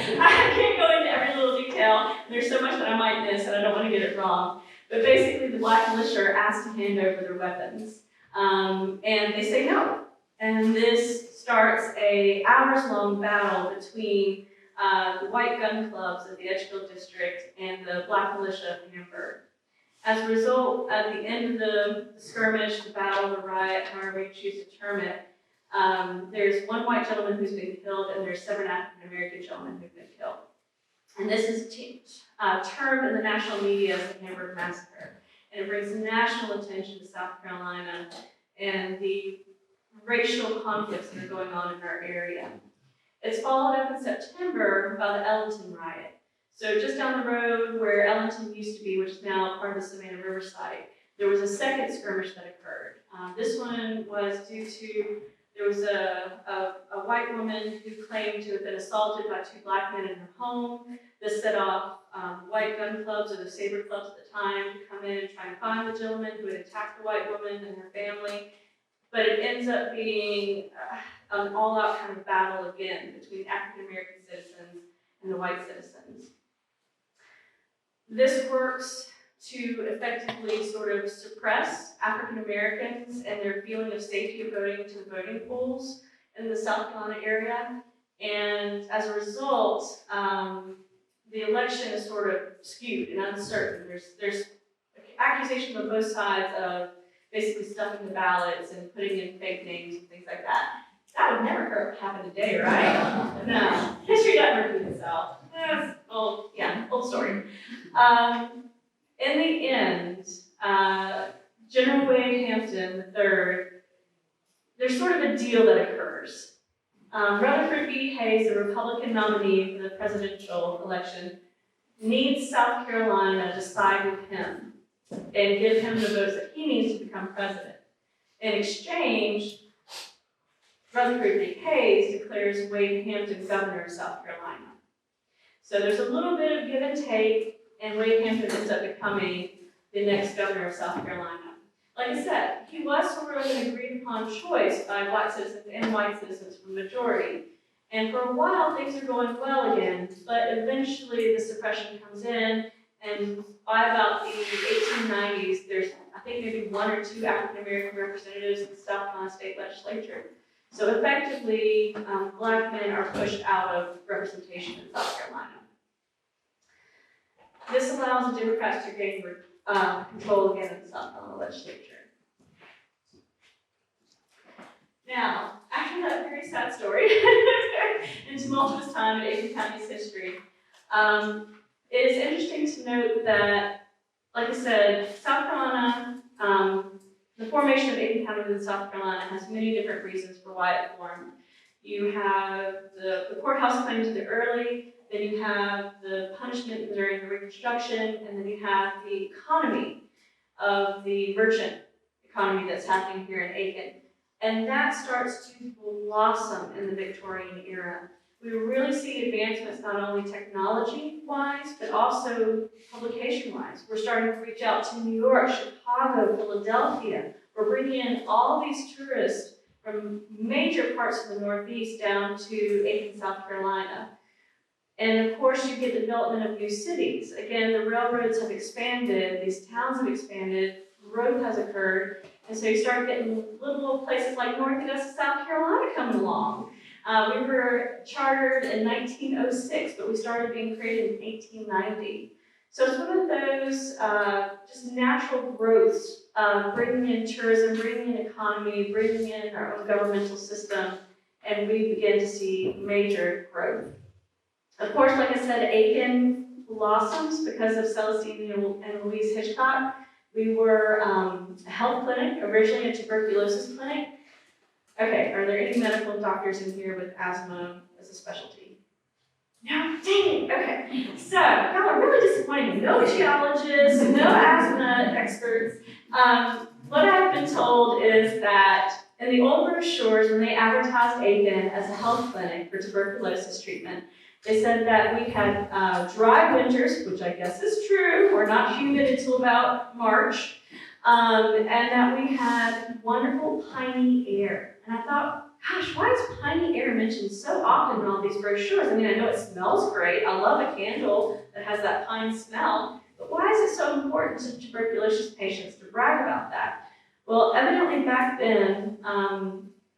can't go into every little detail. There's so much that I might miss, and I don't want to get it wrong. But basically, the Black Militia are asked to hand over their weapons, and they say no. And this starts a hours-long battle between the white gun clubs of the Edgefield District and the Black Militia of Hamburg. As a result, at the end of the skirmish, the battle, the riot, however you choose to term it, there's one white gentleman who's been killed, and there's 7 African American gentlemen who've been killed. And this is termed in the national media as the Hamburg Massacre. And it brings national attention to South Carolina and the racial conflicts that are going on in our area. It's followed up in September by the Ellington riot. So just down the road where Ellington used to be, which is now part of the Savannah Riverside, there was a second skirmish that occurred. This one was due to, there was a white woman who claimed to have been assaulted by 2 black men in her home. This set off white gun clubs, or the saber clubs at the time, to come in and try and find the gentleman who had attacked the white woman and her family. But it ends up being an all-out kind of battle again between African American citizens and the white citizens. This works to effectively sort of suppress African Americans and their feeling of safety of voting to the voting polls in the South Carolina area. And as a result, the election is sort of skewed and uncertain. There's accusations on both sides of basically stuffing the ballots and putting in fake names and things like that. That would never happen today, right? No. History doesn't repeat itself. That's old, old story. In the end, General Wade Hampton III, there's sort of a deal that occurs. Rutherford B. Hayes, the Republican nominee for the presidential election, needs South Carolina to side with him and give him the votes that he needs to become president. In exchange, Rutherford B. Hayes declares Wade Hampton governor of South Carolina. So there's a little bit of give and take, and Wade Hampton ends up becoming the next governor of South Carolina. Like I said, he was sort of an agreed upon choice by black citizens and white citizens for the majority. And for a while, things are going well again, but eventually the suppression comes in, and by about the 1890s, there's, I think, maybe 1 or 2 African American representatives in the South Carolina state legislature. So effectively, black men are pushed out of representation in South Carolina. This allows the Democrats to gain control again in the South Carolina legislature. Now, after that very sad story and tumultuous time in Aiken County's history, it is interesting to note that, like I said, South Carolina, the formation of Aiken County in South Carolina has many different reasons for why it formed. You have the courthouse claims of the early, then you have the punishment during the Reconstruction, and then you have the economy of the merchant economy that's happening here in Aiken. And that starts to blossom in the Victorian era. we really see advancements not only technology-wise, but also publication-wise. We're starting to reach out to New York, Chicago, Philadelphia. We're bringing in all these tourists from major parts of the Northeast down to Aiken, South Carolina. And of course, you get the development of new cities. Again, the railroads have expanded, these towns have expanded, growth has occurred, and so you start getting little places like North Augusta, South Carolina coming along. We were chartered in 1906, but we started being created in 1890. So it's one of those just natural growths, bringing in tourism, bringing in economy, bringing in our own governmental system, and we begin to see major growth. Of course, like I said, Aiken blossoms because of Celestine and Louise Hitchcock. We were a health clinic, originally a tuberculosis clinic. Okay, are there any medical doctors in here with asthma as a specialty? No, dang it, okay. So, y'all are really disappointing. No geologists, no asthma experts. What I've been told is that in the old brochures, when they advertised Aiken as a health clinic for tuberculosis treatment, they said that we had dry winters, which I guess is true. We're not humid until about March. And that we had wonderful piney air. And I thought, gosh, why is piney air mentioned so often in all these brochures? I mean, I know it smells great. I love a candle that has that pine smell. But why is it so important to tuberculosis patients to brag about that? Well, evidently back then,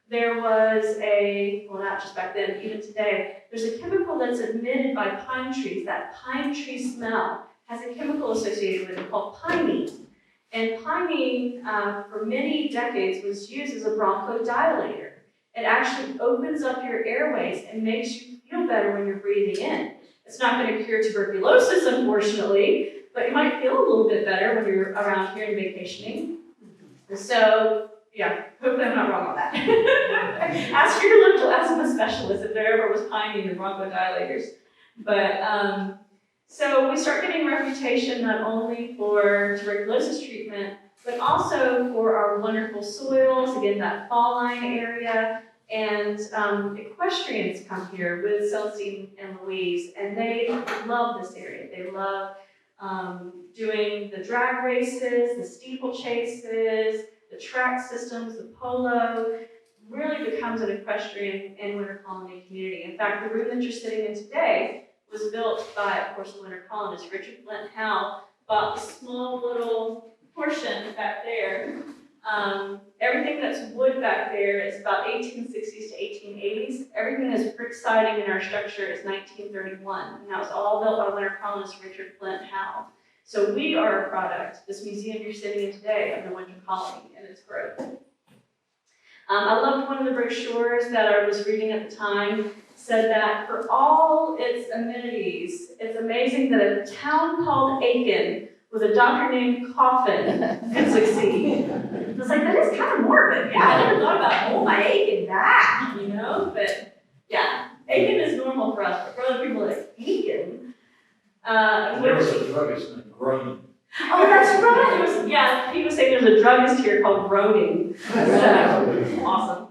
there was well, not just back then, even today, there's a chemical that's emitted by pine trees. That pine tree smell has a chemical associated with it called pinene. And pinene, for many decades, was used as a bronchodilator. It actually opens up your airways and makes you feel better when you're breathing in. It's not going to cure tuberculosis, unfortunately, but you might feel a little bit better when you're around here and vacationing. So, yeah, hopefully I'm not wrong on that. Ask your local asthma specialist if there ever was pinene or bronchodilators. But, so we start getting a reputation not only for tuberculosis treatment, but also for our wonderful soils, again, that fall line area, and equestrians come here with Celestine and Louise, and they love this area. They love doing the drag races, the steeplechases, the track systems, the polo. Really becomes an equestrian and winter colony community. In fact, the room that you're sitting in today was built by, of course, the winter colonist. Richard Flint Howe bought the small little portion back there. Everything that's wood back there is about 1860s to 1880s. Everything that's brick siding in our structure is 1931. And that was all built by winter colonist Richard Flint Howe. So we are a product, this museum you're sitting in today, of the winter colony and its growth. I loved one of the brochures that I was reading at the time. Said that for all its amenities, it's amazing that a town called Aiken with a doctor named Coffin could succeed. I was like, that is kind of morbid. Yeah, I never thought about, oh, my Aiken died, you know? But yeah, Aiken is normal for us, but for other people, like Aiken. There was a druggist named Groening. Oh, that's right. Yeah, he was saying there's a druggist here called Groening. So, awesome.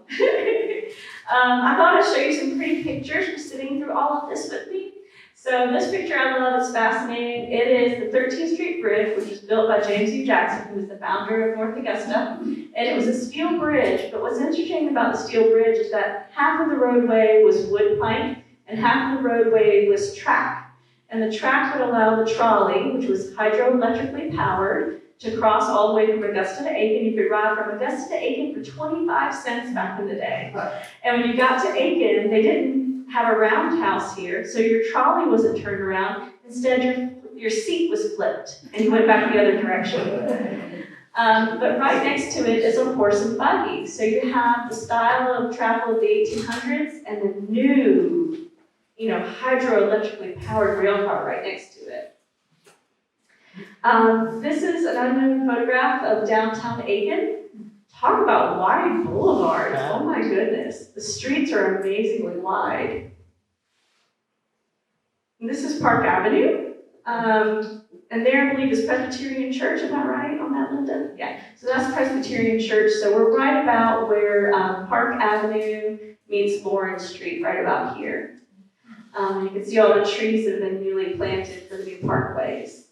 I thought I'd show you some pretty pictures for sitting through all of this with me. So this picture I love is fascinating. It is the 13th Street Bridge, which was built by James U. Jackson, who was the founder of North Augusta. And it was a steel bridge, but what's interesting about the steel bridge is that half of the roadway was wood plank and half of the roadway was track. And the track would allow the trolley, which was hydroelectrically powered, to cross all the way from Augusta to Aiken. You could ride from Augusta to Aiken for 25 cents back in the day. And when you got to Aiken, they didn't have a roundhouse here, so your trolley wasn't turned around. Instead, your seat was flipped, and you went back the other direction. But right next to it is a horse and buggy. So you have the style of travel of the 1800s and the new, hydroelectrically powered rail car right next to it. This is an unknown photograph of downtown Aiken. Talk about wide boulevards. Oh my goodness. The streets are amazingly wide. And this is Park Avenue. And there, I believe, is Presbyterian Church. Am I right on that, Linda? Yeah. So that's Presbyterian Church. So we're right about where Park Avenue meets Lawrence Street, right about here. You can see all the trees that have been newly planted for the new parkways.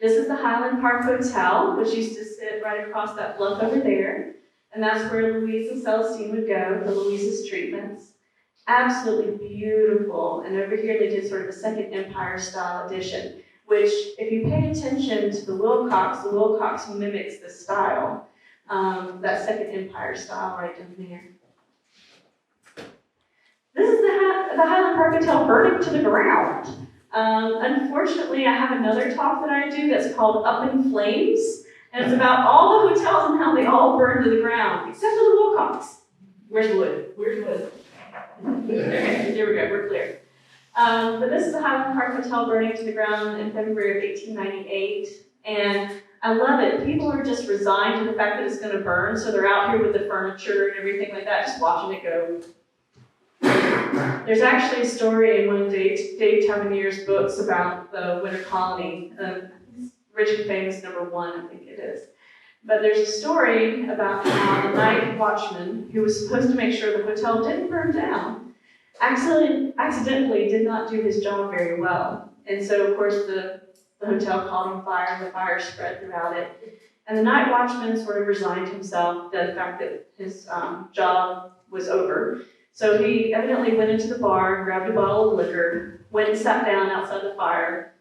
This is the Highland Park Hotel, which used to sit right across that bluff over there. And that's where Louise and Celestine would go for Louise's treatments. Absolutely beautiful. And over here they did sort of a Second Empire style addition, which if you pay attention to the Wilcox mimics the style, that Second Empire style right down there. This is the Highland Park Hotel burning to the ground. Unfortunately, I have another talk that I do that's called Up in Flames, and it's about all the hotels and how they all burn to the ground, except for the Wilcox. Where's wood? Where's wood? Okay, there we go, we're clear. But this is the Highland Park Hotel burning to the ground in February of 1898, and I love it. People are just resigned to the fact that it's going to burn, so they're out here with the furniture and everything like that, just watching it go. There's actually a story in one of Dave Tavernier's books about the winter colony, Rich and Famous #1, I think it is. But there's a story about how the night watchman, who was supposed to make sure the hotel didn't burn down, accidentally did not do his job very well. And so, of course, the hotel caught on fire, and the fire spread throughout it. And the night watchman sort of resigned himself to the fact that his job was over. So he evidently went into the bar, grabbed a bottle of liquor, went and sat down outside the fire,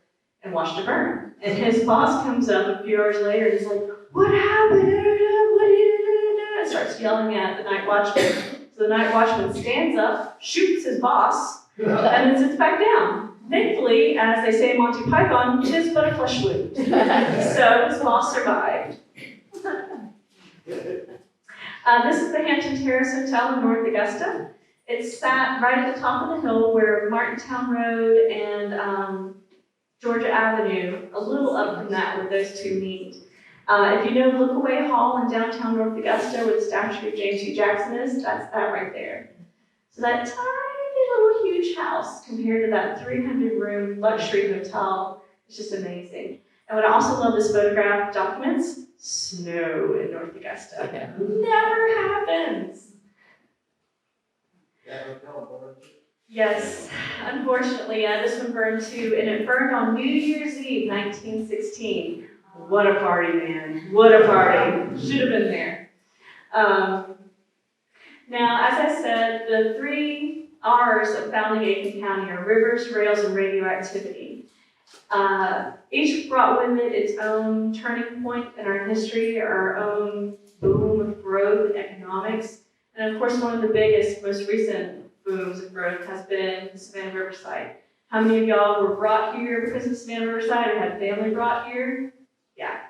and watched it burn. And his boss comes up a few hours later and he's like, "What happened? What did you do?" And starts yelling at the night watchman. So the night watchman stands up, shoots his boss, and then sits back down. Thankfully, as they say in Monty Python, 'tis but a flesh wound. So his boss survived. This is the Hampton Terrace Hotel in North Augusta. It's sat right at the top of the hill where Martintown Road and Georgia Avenue, a little up from that where those two meet. If you know Lookaway Hall in downtown North Augusta where the statue of James Hugh Jackson is, that's that right there. So that tiny little huge house compared to that 300-room luxury hotel is just amazing. And what I also love this photograph documents, snow in North Augusta. Never happens. Yes, unfortunately, this one burned too, and it burned on New Year's Eve, 1916. What a party, man. What a party. Should have been there. Now, as I said, the 3 R's of founding Aiken County are rivers, rails, and radioactivity. Each brought with it its own turning point in our history, our own boom of growth and economics. And of course, one of the biggest, most recent booms of growth has been the Savannah Riverside. How many of y'all were brought here because of Savannah Riverside or had family brought here? Yeah.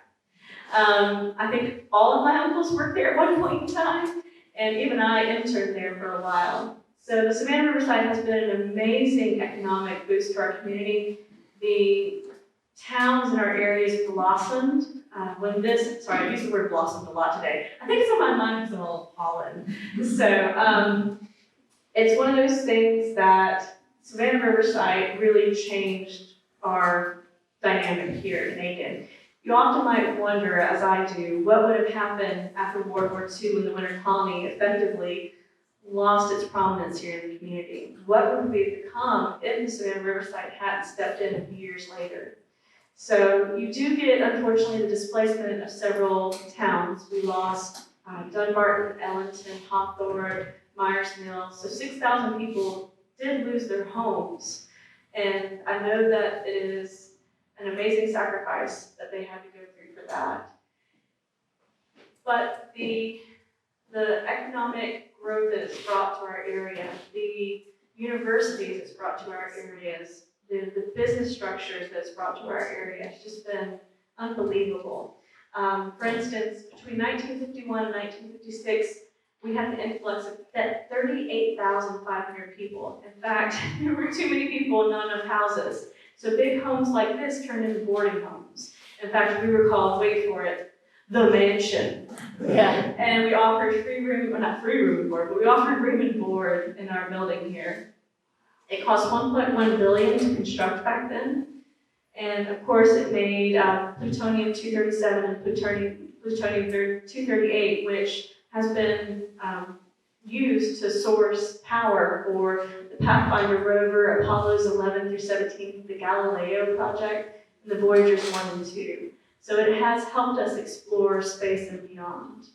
I think all of my uncles worked there at one point in time, and even I interned there for a while. So the Savannah Riverside has been an amazing economic boost to our community. The towns in our areas blossomed. I've used the word blossomed a lot today. I think it's on my mind because I'm all pollen. So it's one of those things that Savannah Riverside really changed our dynamic here in Aiken. You often might wonder, as I do, what would have happened after World War II when the winter colony effectively lost its prominence here in the community. What would we have become if the Savannah Riverside hadn't stepped in a few years later? So you do get, unfortunately, the displacement of several towns. We lost Dunbarton, Ellington, Hawthorne, Myers Mill. So 6,000 people did lose their homes. And I know that it is an amazing sacrifice that they had to go through for that. But the economic growth that it's brought to our area, the universities it's brought to our areas, the business structures that it's brought to our area, it's just been unbelievable. For instance, between 1951 and 1956, we had the influx of 38,500 people. In fact, there were too many people and not enough houses. So big homes like this turned into boarding homes. In fact, we were called, wait for it, the mansion. Yeah. And we offered free room, well not free room and board, but we offered room and board in our building here. It cost $1.1 billion to construct back then. And of course it made plutonium-237 and plutonium-238, which has been used to source power for the Pathfinder rover, Apollo's 11 through 17, the Galileo project, and the Voyagers 1 and 2. So it has helped us explore space and beyond.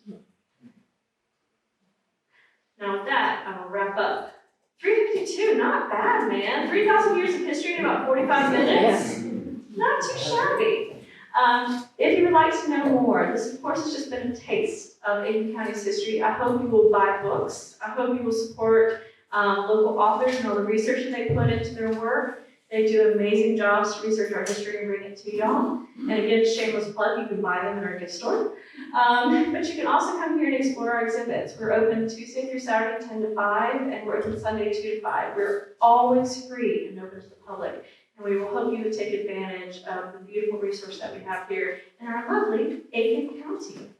Now with that, I will wrap up. 352, not bad, man. 3,000 years of history in about 45 minutes. Not too shabby. If you would like to know more, this of course has just been a taste of Aiken County's history. I hope you will buy books. I hope you will support local authors and all the research that they put into their work. They do amazing jobs to research our history and bring it to y'all. And again, shameless plug, you can buy them in our gift store. But you can also come here and explore our exhibits. We're open Tuesday through Saturday, 10 to 5, and we're open Sunday, 2 to 5. We're always free and open to the public. And we will hope you would take advantage of the beautiful resource that we have here in our lovely Aiken County.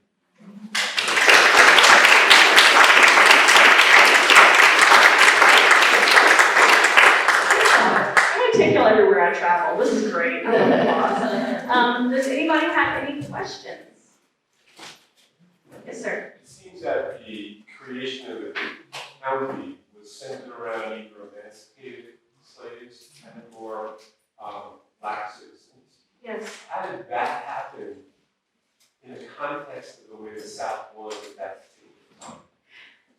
I'm going to take y'all everywhere I travel. This is great. I love applause. Does anybody have any questions? Yes, sir. It seems that the creation of the county was centered around either emancipated slaves and or black citizens. Yes. How did that happen in the context of the way the South was at that particular time?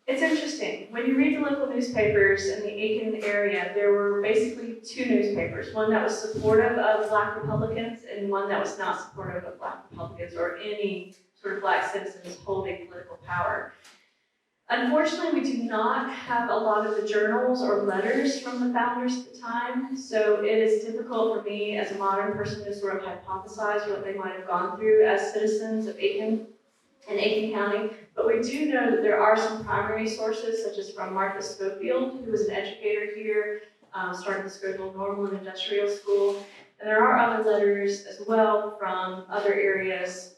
It's interesting. When you read the local newspapers in the Aiken area, there were basically two newspapers. One that was supportive of Black Republicans and one that was not supportive of Black Republicans or any sort of Black citizens holding political power. Unfortunately, we do not have a lot of the journals or letters from the founders at the time, so it is difficult for me as a modern person to sort of hypothesize what they might have gone through as citizens of Aiken and Aiken County. But we do know that there are some primary sources, such as from Martha Schofield, who was an educator here, started the Schofield Normal and Industrial School. And there are other letters as well from other areas,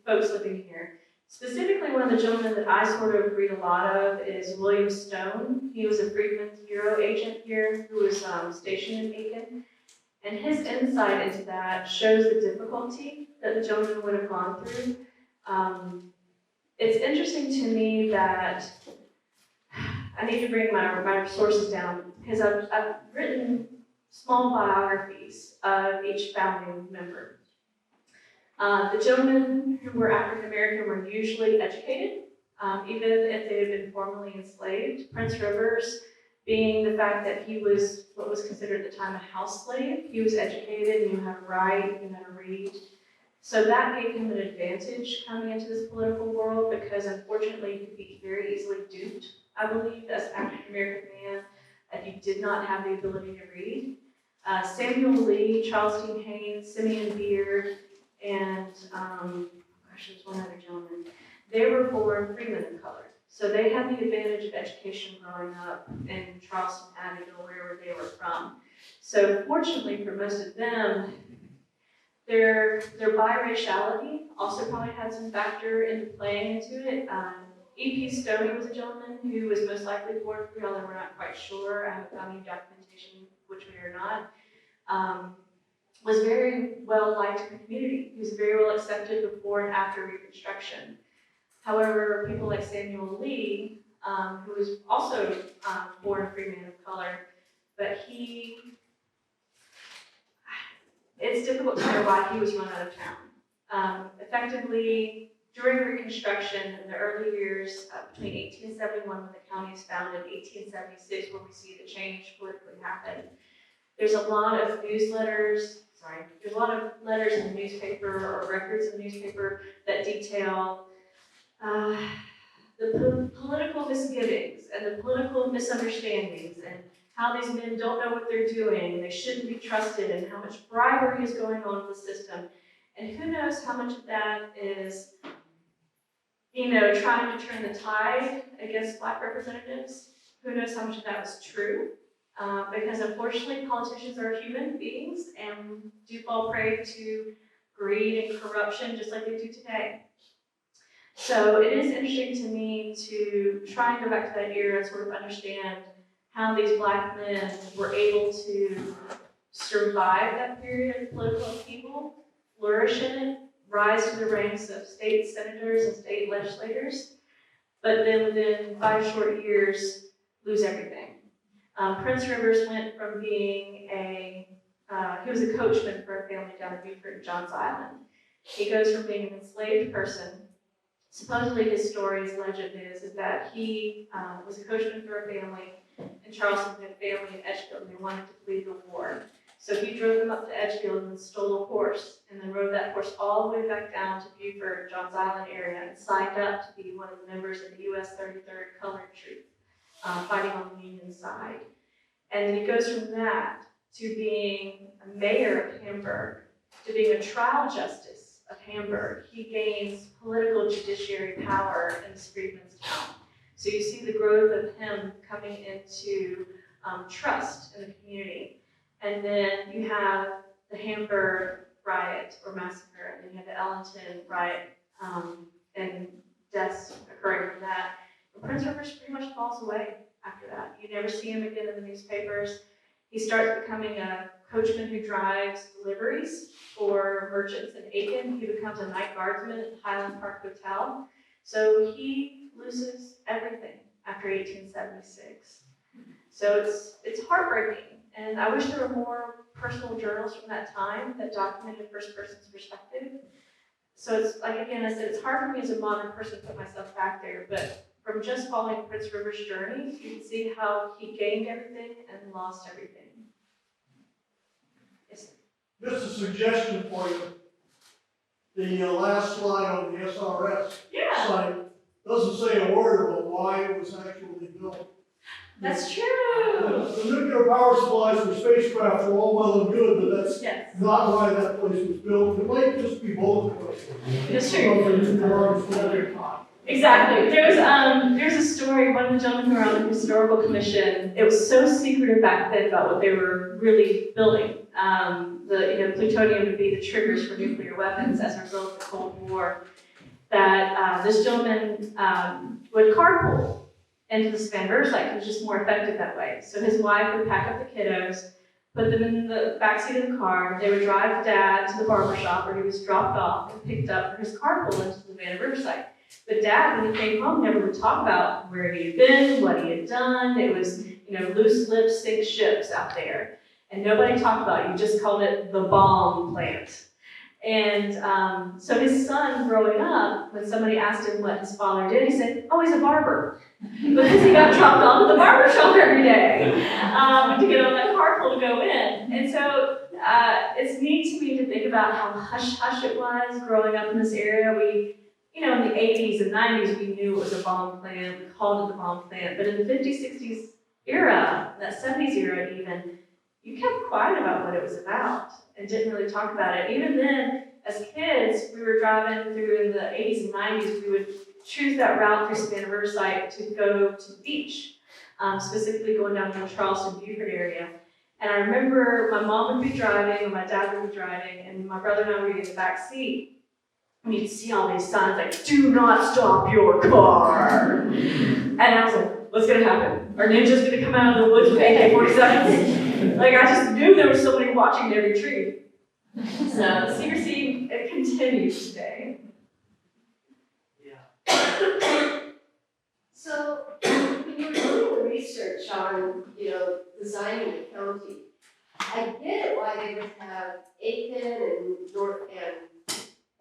folks living here. Specifically, one of the gentlemen that I sort of read a lot of is William Stone. He was a Freedmen's Bureau agent here who was stationed in Aiken. And his insight into that shows the difficulty that the gentleman would have gone through. It's interesting to me that I need to bring my sources down because I've written small biographies of each founding member. The gentlemen who were African American were usually educated, even if they had been formerly enslaved. Prince Rivers, being the fact that he was what was considered at the time a house slave, he was educated, knew how to write, knew how to read. So that gave him an advantage coming into this political world because unfortunately he could be very easily duped, I believe, as an African American man, if you did not have the ability to read. Samuel Lee, Charles Dean Haynes, Simeon Beard, and there's one other gentleman. They were born freemen of color. So they had the advantage of education growing up in Charleston, Abbeville, wherever they were from. So fortunately for most of them, their biraciality also probably had some factor into playing into it. E.P. Stoney was a gentleman who was most likely born free, although we're not quite sure. I haven't found any documentation which way or not. Was very well liked in the community. He was very well accepted before and after Reconstruction. However, people like Samuel Lee, who was also born a free man of color, but it's difficult to know why he was run out of town. Effectively, during Reconstruction in the early years, between 1871 when the county is founded, 1876 where we see the change politically happen, there's a lot of newsletters, there's a lot of letters in the newspaper or records in the newspaper that detail the political misgivings and the political misunderstandings and how these men don't know what they're doing and they shouldn't be trusted and how much bribery is going on in the system. And who knows how much of that is, trying to turn the tide against Black representatives. Who knows how much of that was true. Because unfortunately, politicians are human beings and do fall prey to greed and corruption just like they do today. So it is interesting to me to try and go back to that era and sort of understand how these Black men were able to survive that period of political upheaval, flourish in it, rise to the ranks of state senators and state legislators. but then within 5 short years, lose everything. Prince Rivers went from being he was a coachman for a family down in Beaufort and Johns Island. He goes from being an enslaved person. Supposedly his story's legend is that he was a coachman for a family in Charleston, had a family in Edgefield, and they wanted to flee the war. So he drove them up to Edgefield and stole a horse, and then rode that horse all the way back down to Beaufort, Johns Island area, and signed up to be one of the members of the U.S. 33rd Colored Troop, fighting on the Union side. And then he goes from that to being a mayor of Hamburg, to being a trial justice of Hamburg. He gains political judiciary power in this freedman's town. So you see the growth of him coming into trust in the community. And then you have the Hamburg riot or massacre, and then you have the Ellington riot and deaths occurring from that. And Prince Rivers pretty much falls away after that. You never see him again in the newspapers. He starts becoming a coachman who drives deliveries for merchants in Aiken. He becomes a night guardsman at the Highland Park Hotel. So he loses everything after 1876. So it's heartbreaking. And I wish there were more personal journals from that time that documented first person's perspective. So it's like, again, I said, it's hard for me as a modern person to put myself back there, but from just following Prince Rivers' journey, you can see how he gained everything and lost everything. Yes, sir. Just a suggestion for you. The last slide on the SRS site doesn't say a word about why it was actually built. That's true. The nuclear power supplies for spacecraft are all well and good, but that's not why that place was built. It might just be bulletproof. It's true. Exactly. There's a story, one of the gentlemen who were on the historical commission, it was so secretive back then about what they were really building. Plutonium would be the triggers for nuclear weapons as a result of the Cold War, that this gentleman would carpool into the Van Wert site. It was just more effective that way. So his wife would pack up the kiddos, put them in the backseat of the car. They would drive Dad to the barber shop where he was dropped off and picked up for his carpool into the Van Wert site. But Dad, when he came home, never would talk about where he had been, what he had done. It was, loose lips sink ships out there. And nobody talked about it. You just called it the bomb plant. And so his son, growing up, when somebody asked him what his father did, he said, oh, he's a barber. Because he got dropped off at the barber shop every day to get on that carpool to go in. And so it's neat to me to think about how hush-hush it was growing up in this area. We, in the 80s and 90s, we knew it was a bomb plant. We called it the bomb plant. But in the 50s, 60s era, that 70s era even, you kept quiet about what it was about and didn't really talk about it. Even then, as kids, we were driving through in the 80s and 90s, we would choose that route through Savannah Riverside to go to the beach, specifically going down to the Charleston, Beaufort area. And I remember my mom would be driving, or my dad would be driving, and my brother and I would be in the back seat. And you'd see all these signs like, do not stop your car. And I was like, what's gonna happen? Are ninjas gonna come out of the woods with AK-47s? Like, I just knew there was somebody watching every tree. So the secrecy, it continues today. So, when you were doing the research on, designing the county, I get it why they would have Aiken and North and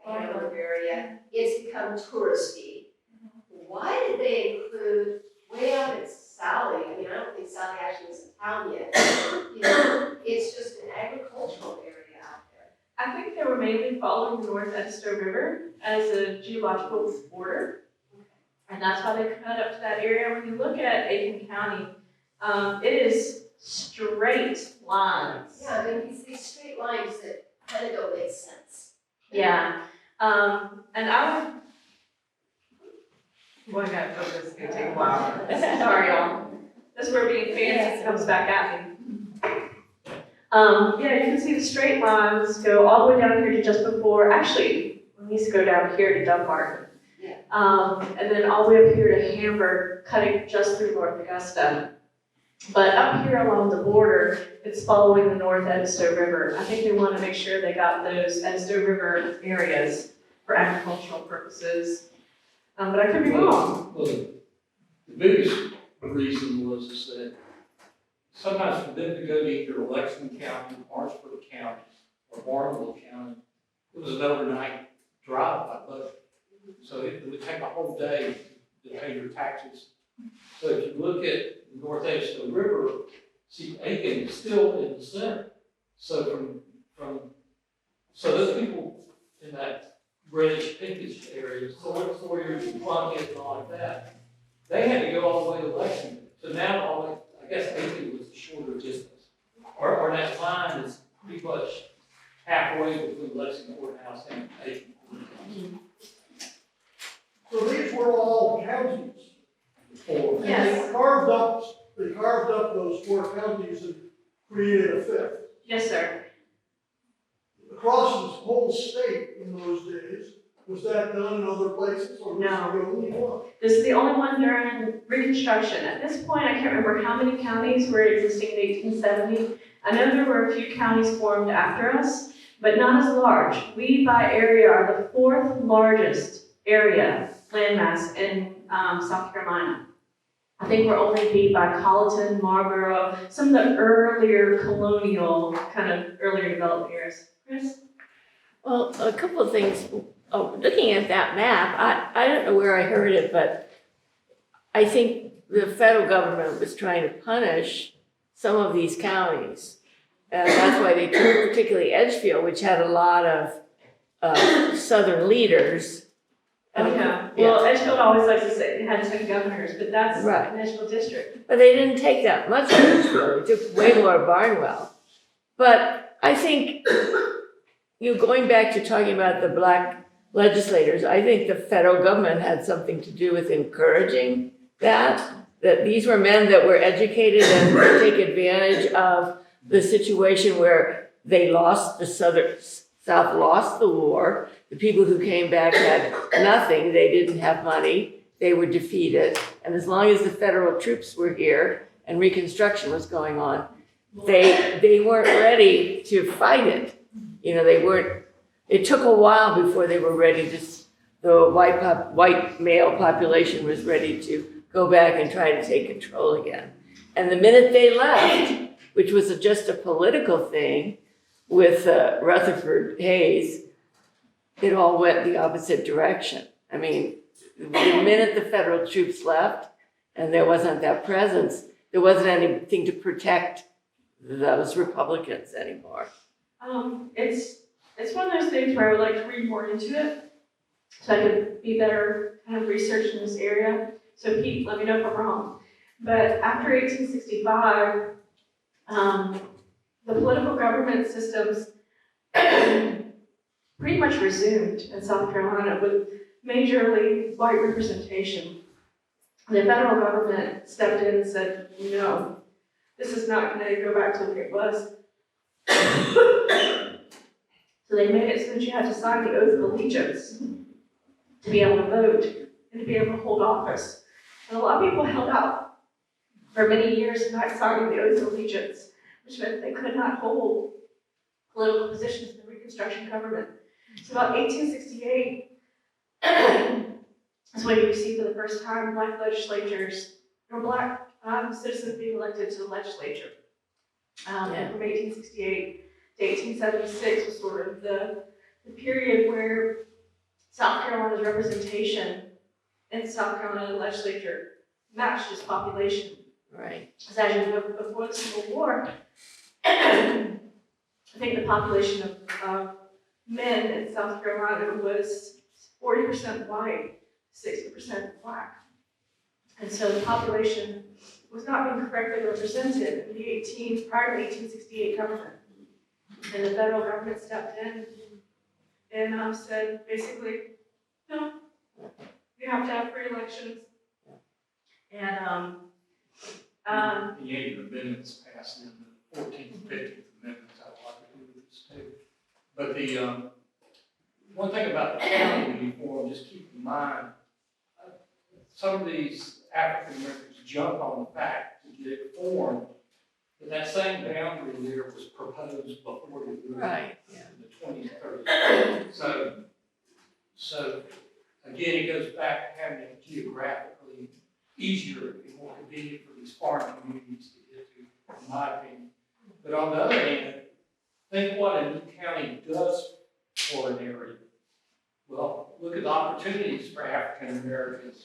Hamburg area. It's become touristy. Why did they include way out at Sally? I mean, I don't think Sally actually is a town yet. It's just an agricultural area out there. I think they were mainly following the North Edisto River as a geological border. And that's why they cut up to that area. When you look at Aiken County, it is straight lines. Yeah, I mean, these straight lines that kind of don't make sense. Yeah. And I would. Well, I gotta focus. It's gonna take a while. Sorry, y'all. This is where being fancy comes back at me. You can see the straight lines go all the way down here to just before. Actually, we need to go down here to Dunbar. And then all the way up here to Hamburg, cutting just through North Augusta. But up here along the border, it's following the North Edisto River. I think they want to make sure they got those Edisto River areas for agricultural purposes. But I could be wrong. Well, the biggest reason was is that sometimes for them to go to either Lexington County, Orangeburg County, or Barnwell County, it was an overnight drive by boat. So it would take a whole day to pay your taxes. So if you look at the North Edgehill River, see, Aiken is still in the center. So so those people in that reddish pinkish area, Sawyer, Plunkett, and all like that, they had to go all the way to Lexington. So now I guess Aiken was the shorter distance. Or that line is pretty much halfway between Lexington Courthouse and Aiken. So these were all counties. Or And Yes. they carved up those 4 counties and created a 5th. Yes, sir. Across this whole state in those days, was that done in other places, or was it No. the only one? This is the only one during Reconstruction. At this point, I can't remember how many counties were existing in 1870. I know there were a few counties formed after us, but not as large. We, by area, are the 4th largest area landmass in South Carolina. I think we're only beat by Colleton, Marlboro, some of the earlier colonial, kind of earlier developed areas. Chris? Well, a couple of things. Oh, looking at that map, I don't know where I heard it, but I think the federal government was trying to punish some of these counties. And that's why they took particularly Edgefield, which had a lot of southern leaders. Oh, yeah. Well, Edgefield always likes to say it had 10 governors, but that's Right. an Edgefield district. But they didn't take that much of Edgefield. They took way more of Barnwell. But I think, going back to talking about the black legislators, I think the federal government had something to do with encouraging that these were men that were educated and would take advantage of the situation where they lost South lost the war. The people who came back had nothing. They didn't have money. They were defeated. And as long as the federal troops were here and Reconstruction was going on, they weren't ready to fight it. They weren't. It took a while before they were ready to. The white male population was ready to go back and try to take control again. And the minute they left, which was just a political thing, with Rutherford Hayes, it all went the opposite direction. I mean, the minute the federal troops left and there wasn't that presence, there wasn't anything to protect those Republicans anymore. It's one of those things where I would like to read more into it so I could be better kind of researched in this area. So Pete, let me know if I'm wrong. But after 1865, the political government systems pretty much resumed in South Carolina with majorly white representation. The federal government stepped in and said, no, this is not going to go back to the way it was. So they made it so that you had to sign the oath of allegiance to be able to vote and to be able to hold office. And a lot of people held out for many years not signing the oath of allegiance, which meant they could not hold political positions in the Reconstruction government. So about 1868 is when you see for the first time black legislatures, or black citizens being elected to the legislature. And from 1868 to 1876 was sort of the period where South Carolina's representation in the South Carolina legislature matched its population. Right. Because as you know, before the Civil War, I think the population of men in South Carolina was 40% white, 60% black. And so the population was not being correctly represented in the prior to 1868 government. And the federal government stepped in and said, basically, no, you have to have free elections. And the 8 amendments passed in the 14th and 15th amendments, I would like to do this too. But the one thing about the county reform, just keep in mind, some of these African Americans jump on the fact to get it formed, but that same boundary there was proposed before the war Right. in the 20s, 30s. So again, it goes back to having it geographically easier and more convenient for these farm communities to get to, in my opinion. But on the other hand, think what a new county does for an area. Well, look at the opportunities for African Americans.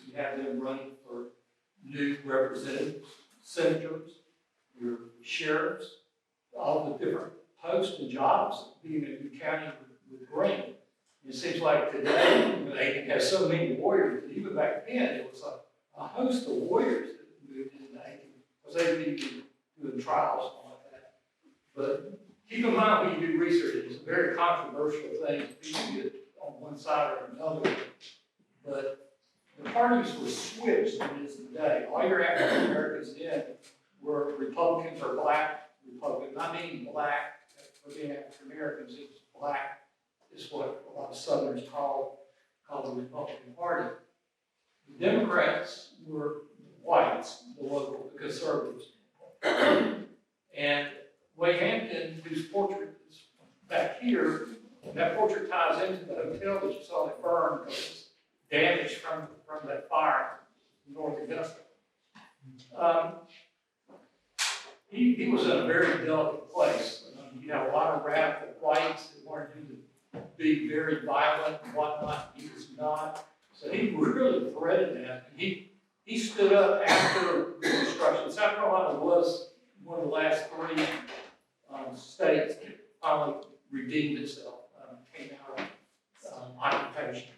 You have them running for new representatives, senators, your sheriffs, all the different posts and jobs that being a new county would bring. It seems like today, Aiken has so many warriors, that even back then, it was a host of warriors that moved into Aiken, because they would be doing trials and all like that. But keep in mind when you do research, it's a very controversial thing, people get on one side or another. But the parties were switched in this day. All your African Americans then were Republicans or black Republicans, not meaning black for being African Americans, it was black. Is what a lot of Southerners call the Republican Party. The Democrats were whites, the local, the conservatives. And Wade Hampton, whose portrait is back here, that portrait ties into the hotel that you saw that burned, because it's damaged from that fire in North Augusta. He was in a very delicate place. You had a lot of radical whites that wanted him to be very violent and whatnot. He was not. So he really threaded that. And he stood up after Reconstruction. South Carolina was one of the last three states that finally redeemed itself, came out of occupation.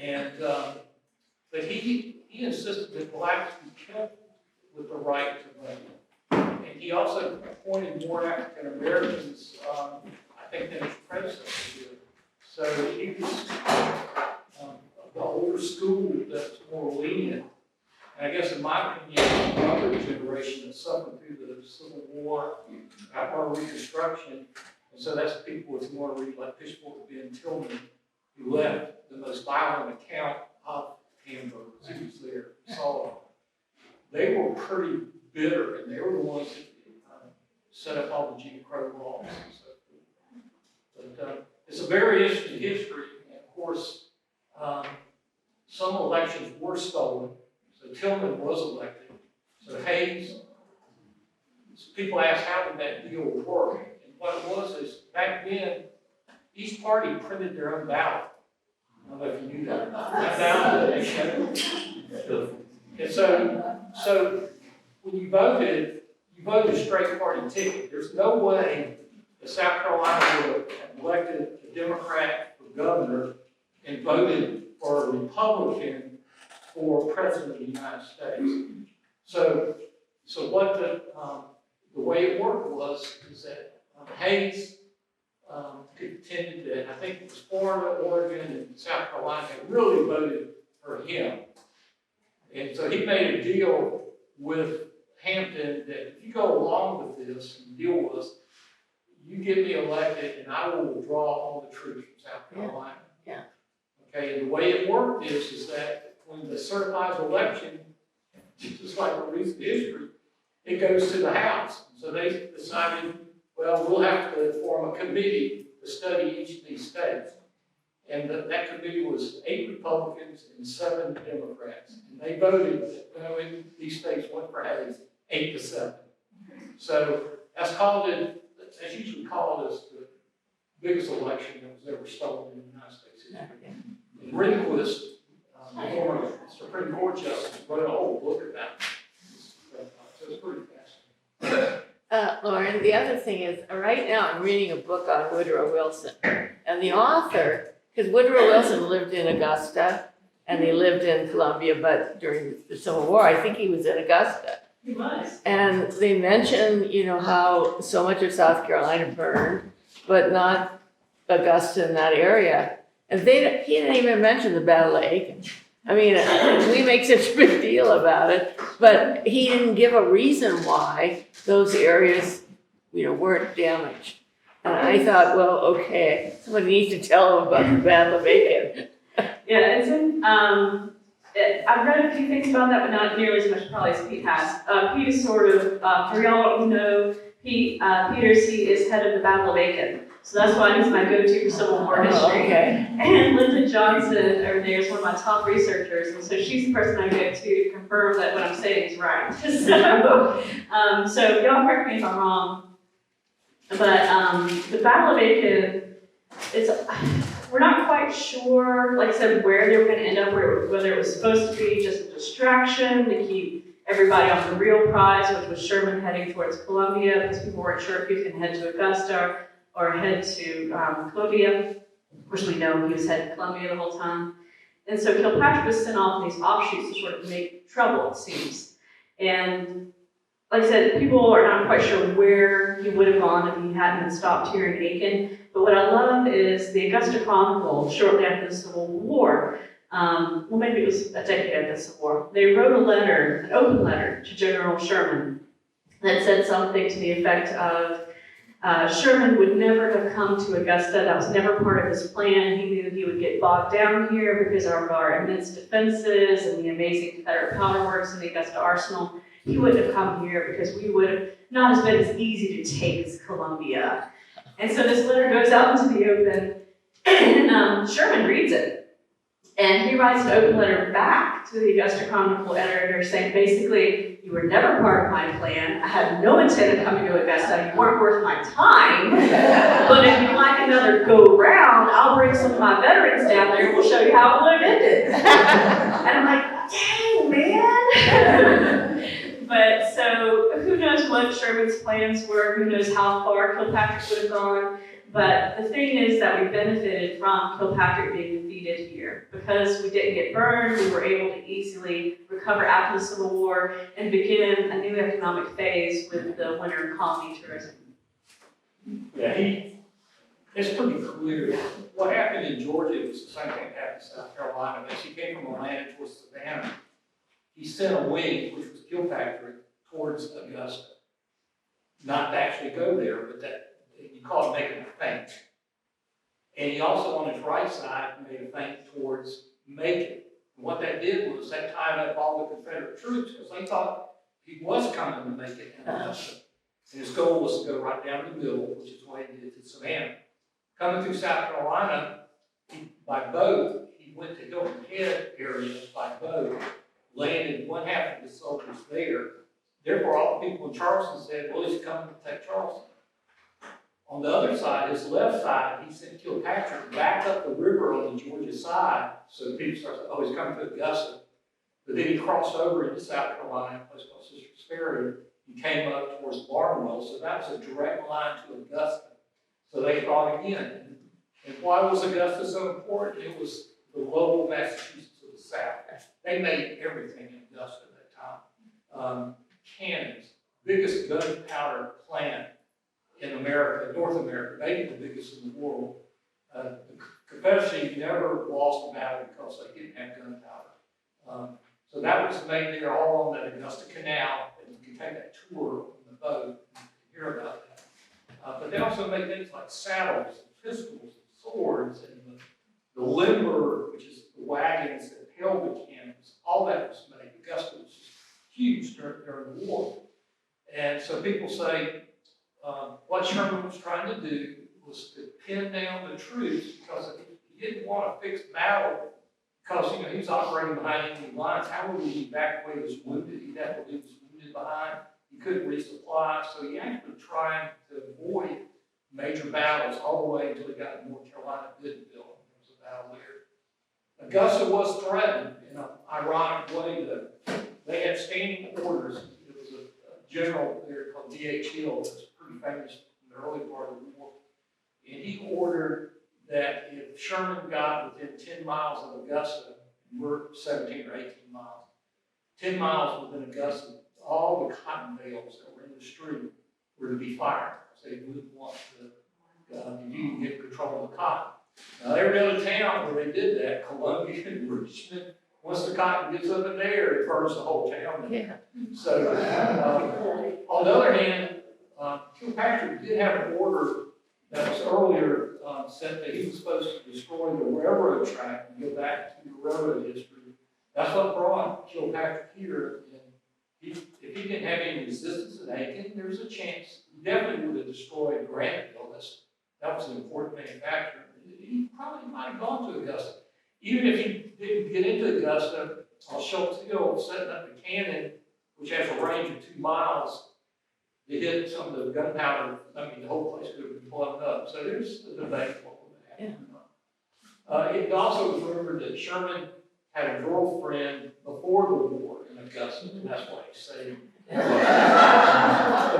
And but he insisted that blacks be kept with the right to vote. And he also appointed more African Americans, I think, than his predecessor did. So he was the older school that's more lenient. And I guess, in my opinion, the younger generation that suffered through the Civil War, after Reconstruction, and so that's people with more read, like Pitchfork Ben Tillman, who left the most violent account of Hamburg. He was there, saw it. They were pretty bitter, and they were the ones that set up all the Jim Crow laws and so forth. But it's a very interesting history, and of course, some elections were stolen. So Tillman was elected. So Hayes, people ask how did that deal work? And what it was is, back then, each party printed their own ballot. I don't know if you knew that. And so when you voted a straight party ticket. There's no way that South Carolina would have elected a Democrat for governor and voted for a Republican for president of the United States. So what the way it worked is that Hayes contended that, I think it was Florida, Oregon, and South Carolina really voted for him. And so he made a deal with Hampton that if you go along with this and deal with us, you get me elected and I will withdraw all the troops from South Carolina. Yeah. Okay, and the way it worked is that when the certified election, just like a recent history, it goes to the House. So they decided, well, we'll have to form a committee to study each of these states. And that committee was 8 Republicans and 7 Democrats. And they voted that in these states went for Hayes 8-7. So that's usually called as the biggest election that was ever stolen in the United States history. And Rehnquist, the former Supreme Court justice, wrote a whole book about it. So it's pretty fascinating. Lauren, the other thing is, right now I'm reading a book on Woodrow Wilson. And the author, because Woodrow Wilson lived in Augusta and he lived in Columbia, but during the Civil War, I think he was in Augusta. He was. And they mention, how so much of South Carolina burned, but not Augusta in that area. And he didn't even mention the Battle of Aiken. I mean, we make such a big deal about it, but he didn't give a reason why those areas, weren't damaged. And I thought, well, okay, somebody needs to tell him about the Battle of Aiken. Yeah, it's in, I've read a few things about that, but not nearly as much probably as Pete has. Pete is sort of, for y'all who know, Peters, he is head of the Battle of Aiken. So that's why he's my go-to for Civil War history. Okay. And Linda Johnson over there is one of my top researchers, and so she's the person I go to confirm that what I'm saying is right. So y'all correct me if I'm wrong, but the Battle of Aiken, we're not quite sure, like I said, where they were going to end up, whether it was supposed to be just a distraction to keep everybody on the real prize, which was Sherman heading towards Columbia, because people weren't sure if he was going to head to Augusta or head to Columbia. Of course, we know he was heading to Columbia the whole time. And so Kilpatrick was sent off in these offshoots to sort of make trouble, it seems. And like I said, people are not quite sure where he would have gone if he hadn't been stopped here in Aiken. But what I love is the Augusta Chronicle, shortly after the Civil War, well, maybe it was a decade after the Civil War, they wrote a letter, an open letter to General Sherman that said something to the effect of, Sherman would never have come to Augusta. That was never part of his plan. He knew he would get bogged down here because of our immense defenses and the amazing Confederate powder works in the Augusta arsenal. He wouldn't have come here because we would have not have been as easy to take as Columbia. And so this letter goes out into the open, and Sherman reads it. And he writes an open letter back to the Augusta Chronicle editor saying, basically, you were never part of my plan. I had no intent of coming to Augusta. You weren't worth my time. But if you'd like another go round, I'll bring some of my veterans down there and we'll show you how it would have ended. And I'm like, dang, man. But so who knows what Sherman's plans were? Who knows how far Kilpatrick would have gone? But the thing is that we benefited from Kilpatrick being defeated here. Because we didn't get burned, we were able to easily recover after the Civil War and begin a new economic phase with the winter colony tourism. Yeah, it's pretty clear. What happened in Georgia was the same thing that happened in South Carolina. As he came from Atlanta towards Savannah, he sent a wing, which was Kilpatrick, towards Augusta. Not to actually go there, but that you call it making a feint. And he also, on his right side, made a feint towards Macon. And what that did was that tied up all the Confederate troops because they thought he was coming to Macon and Augusta. And his goal was to go right down the middle, which is what he did to Savannah. Coming through South Carolina, by boat, he went to Hilton Head area by boat, landed one half of the soldiers there. Therefore, all the people in Charleston said, well, he's coming to take Charleston. On the other side, his left side, he sent Kilpatrick back up the river on the Georgia side. So people started saying, oh, he's coming to Augusta. But then he crossed over into South Carolina, a place called Sister's Ferry, and came up towards Barnwell. So that was a direct line to Augusta. So they thought again. And why was Augusta so important? It was the Lowell, Massachusetts of the South. They made everything in Augusta at that time. Cannons, biggest gunpowder plant in America, North America, maybe the biggest in the world. The Confederacy never lost a battle because they didn't have gunpowder. So that was made there all on that Augusta Canal, and you can take that tour on the boat and hear about that. But they also made things like saddles, and pistols, and swords, and the limber, which is the wagons that held the cannons, all that was made. Augusta was just huge during the war. And so people say, what Sherman was trying to do was to pin down the troops because he didn't want a fixed battle because, he was operating behind enemy lines. How would he evacuate his wounded? He'd have to leave his wounded behind. He couldn't resupply. So he actually tried to avoid major battles all the way until he got to North Carolina, Bentonville. There was a battle there. Augusta was threatened in an ironic way. They had standing orders. There was a general there called D.H. Hill that was pretty famous in the early part of the war. And he ordered that if Sherman got within 10 miles of Augusta, and we're 17 or 18 miles, 10 miles within Augusta, all the cotton bales that were in the street were to be fired. So they wouldn't want to get control of the cotton. Now, every other town where they did that, Columbia and Richmond, once the cotton gets up in there, it burns the whole town. Yeah. So, on the other hand, Kilpatrick did have an order that was earlier said that he was supposed to destroy the railroad track and go back to the railroad history. That's what brought Kilpatrick here. And if he didn't have any resistance in Aiken, there was a chance he definitely would have destroyed Granville. That was an important manufacturer. He probably might have gone to Augusta. Even if he didn't get into Augusta, on Schultz Hill, setting up a cannon, which has a range of 2 miles, to hit some of the gunpowder. I mean, the whole place could have been blown up. So there's a debate what would have happened. It also was rumored that Sherman had a girlfriend before the war in Augusta, and that's why he saved. But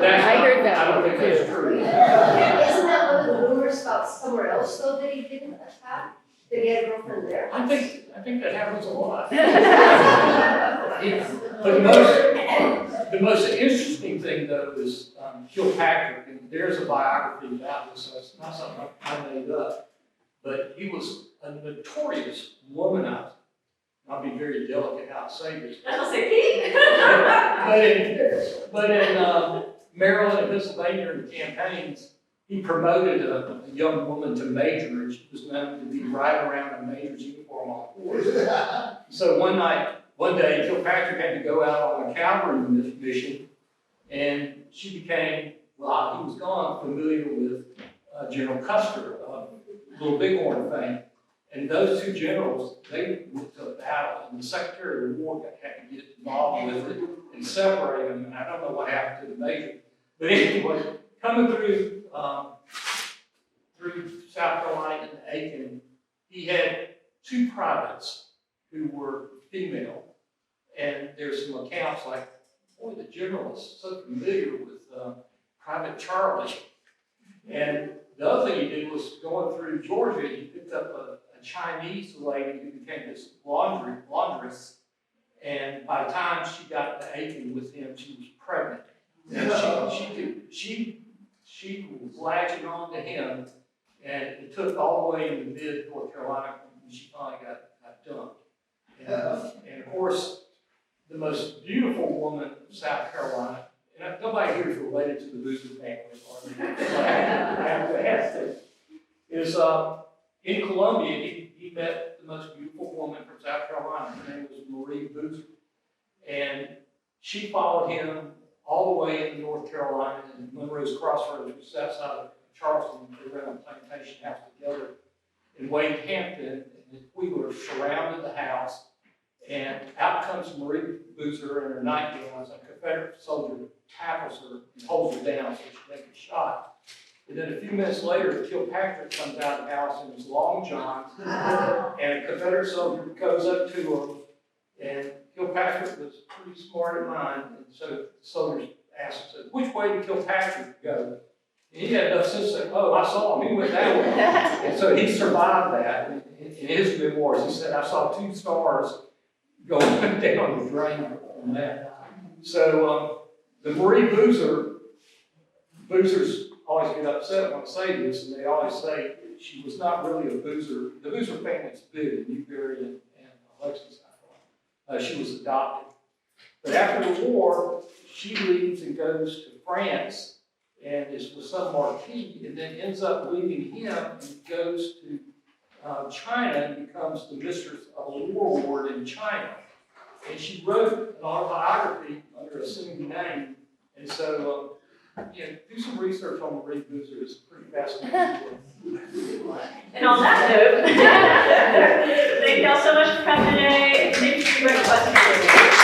that's I heard that I don't think that's too. true. Isn't that one of the rumors about somewhere else though that he didn't attack? That he had a girlfriend there? I think that happens a lot. Yeah. But the most interesting thing though is Kilpatrick, and there's a biography about this, so it's not something I made up. But he was a notorious womanizer. I'll be very delicate how I say this. I'll say Pete. But in Maryland and Pennsylvania in the campaigns, he promoted a young woman to major, and she was known to be riding around in a major's uniform on a horse. So one day, Kilpatrick had to go out on a cavalry mission, and she became, while he was gone, familiar with General Custer, Little Bighorn fame. And those two generals, they went to a battle, and the Secretary of War had to get involved with it and separate them, and I don't know what happened to the major. But anyway, coming through South Carolina and Aiken, he had 2 privates who were female, and there's some accounts like, boy, the general is so familiar with Private Charlie. And the other thing he did was going through Georgia, he picked up a Chinese lady who became his laundress, and by the time she got to Aiken with him, she was pregnant. And she was latching on to him, and it took all the way into mid-North Carolina when she finally got dumped. And of course, the most beautiful woman of South Carolina, and nobody here is related to the Boozer family, I have to ask this, is in Columbia, he met the most beautiful woman from South Carolina. Her name was Marie Boozer. And she followed him all the way into North Carolina, and Monroe's Crossroads, which is outside of Charleston. They ran a plantation house together in Wade Hampton, and we were surrounded the house, and out comes Marie Boozer in her nightgown as a Confederate soldier tackles her and holds her down so she can get shot. And then a few minutes later, Kilpatrick comes out of the house in his long johns, and a Confederate soldier goes up to him, and Kilpatrick was pretty smart in mind, and so the soldiers asked him, which way did Kilpatrick go? And he had enough sense to say, oh, I saw him, he went that way. And so he survived that. In his memoirs, he said, I saw 2 stars going down the drain from that. So the Marie Boozers always get upset when I say this, and they always say she was not really a Boozer. The Boozer family's big in Newberry and Lexington. She was adopted. But after the war, she leaves and goes to France and is with some marquis, and then ends up leaving him and goes to China and becomes the mistress of a war ward in China. And she wrote an autobiography under a assumed name. And so, do some research on Marie Boozer. It's pretty fascinating. And on that note, thank y'all so much for coming today, and thank you for your great questions.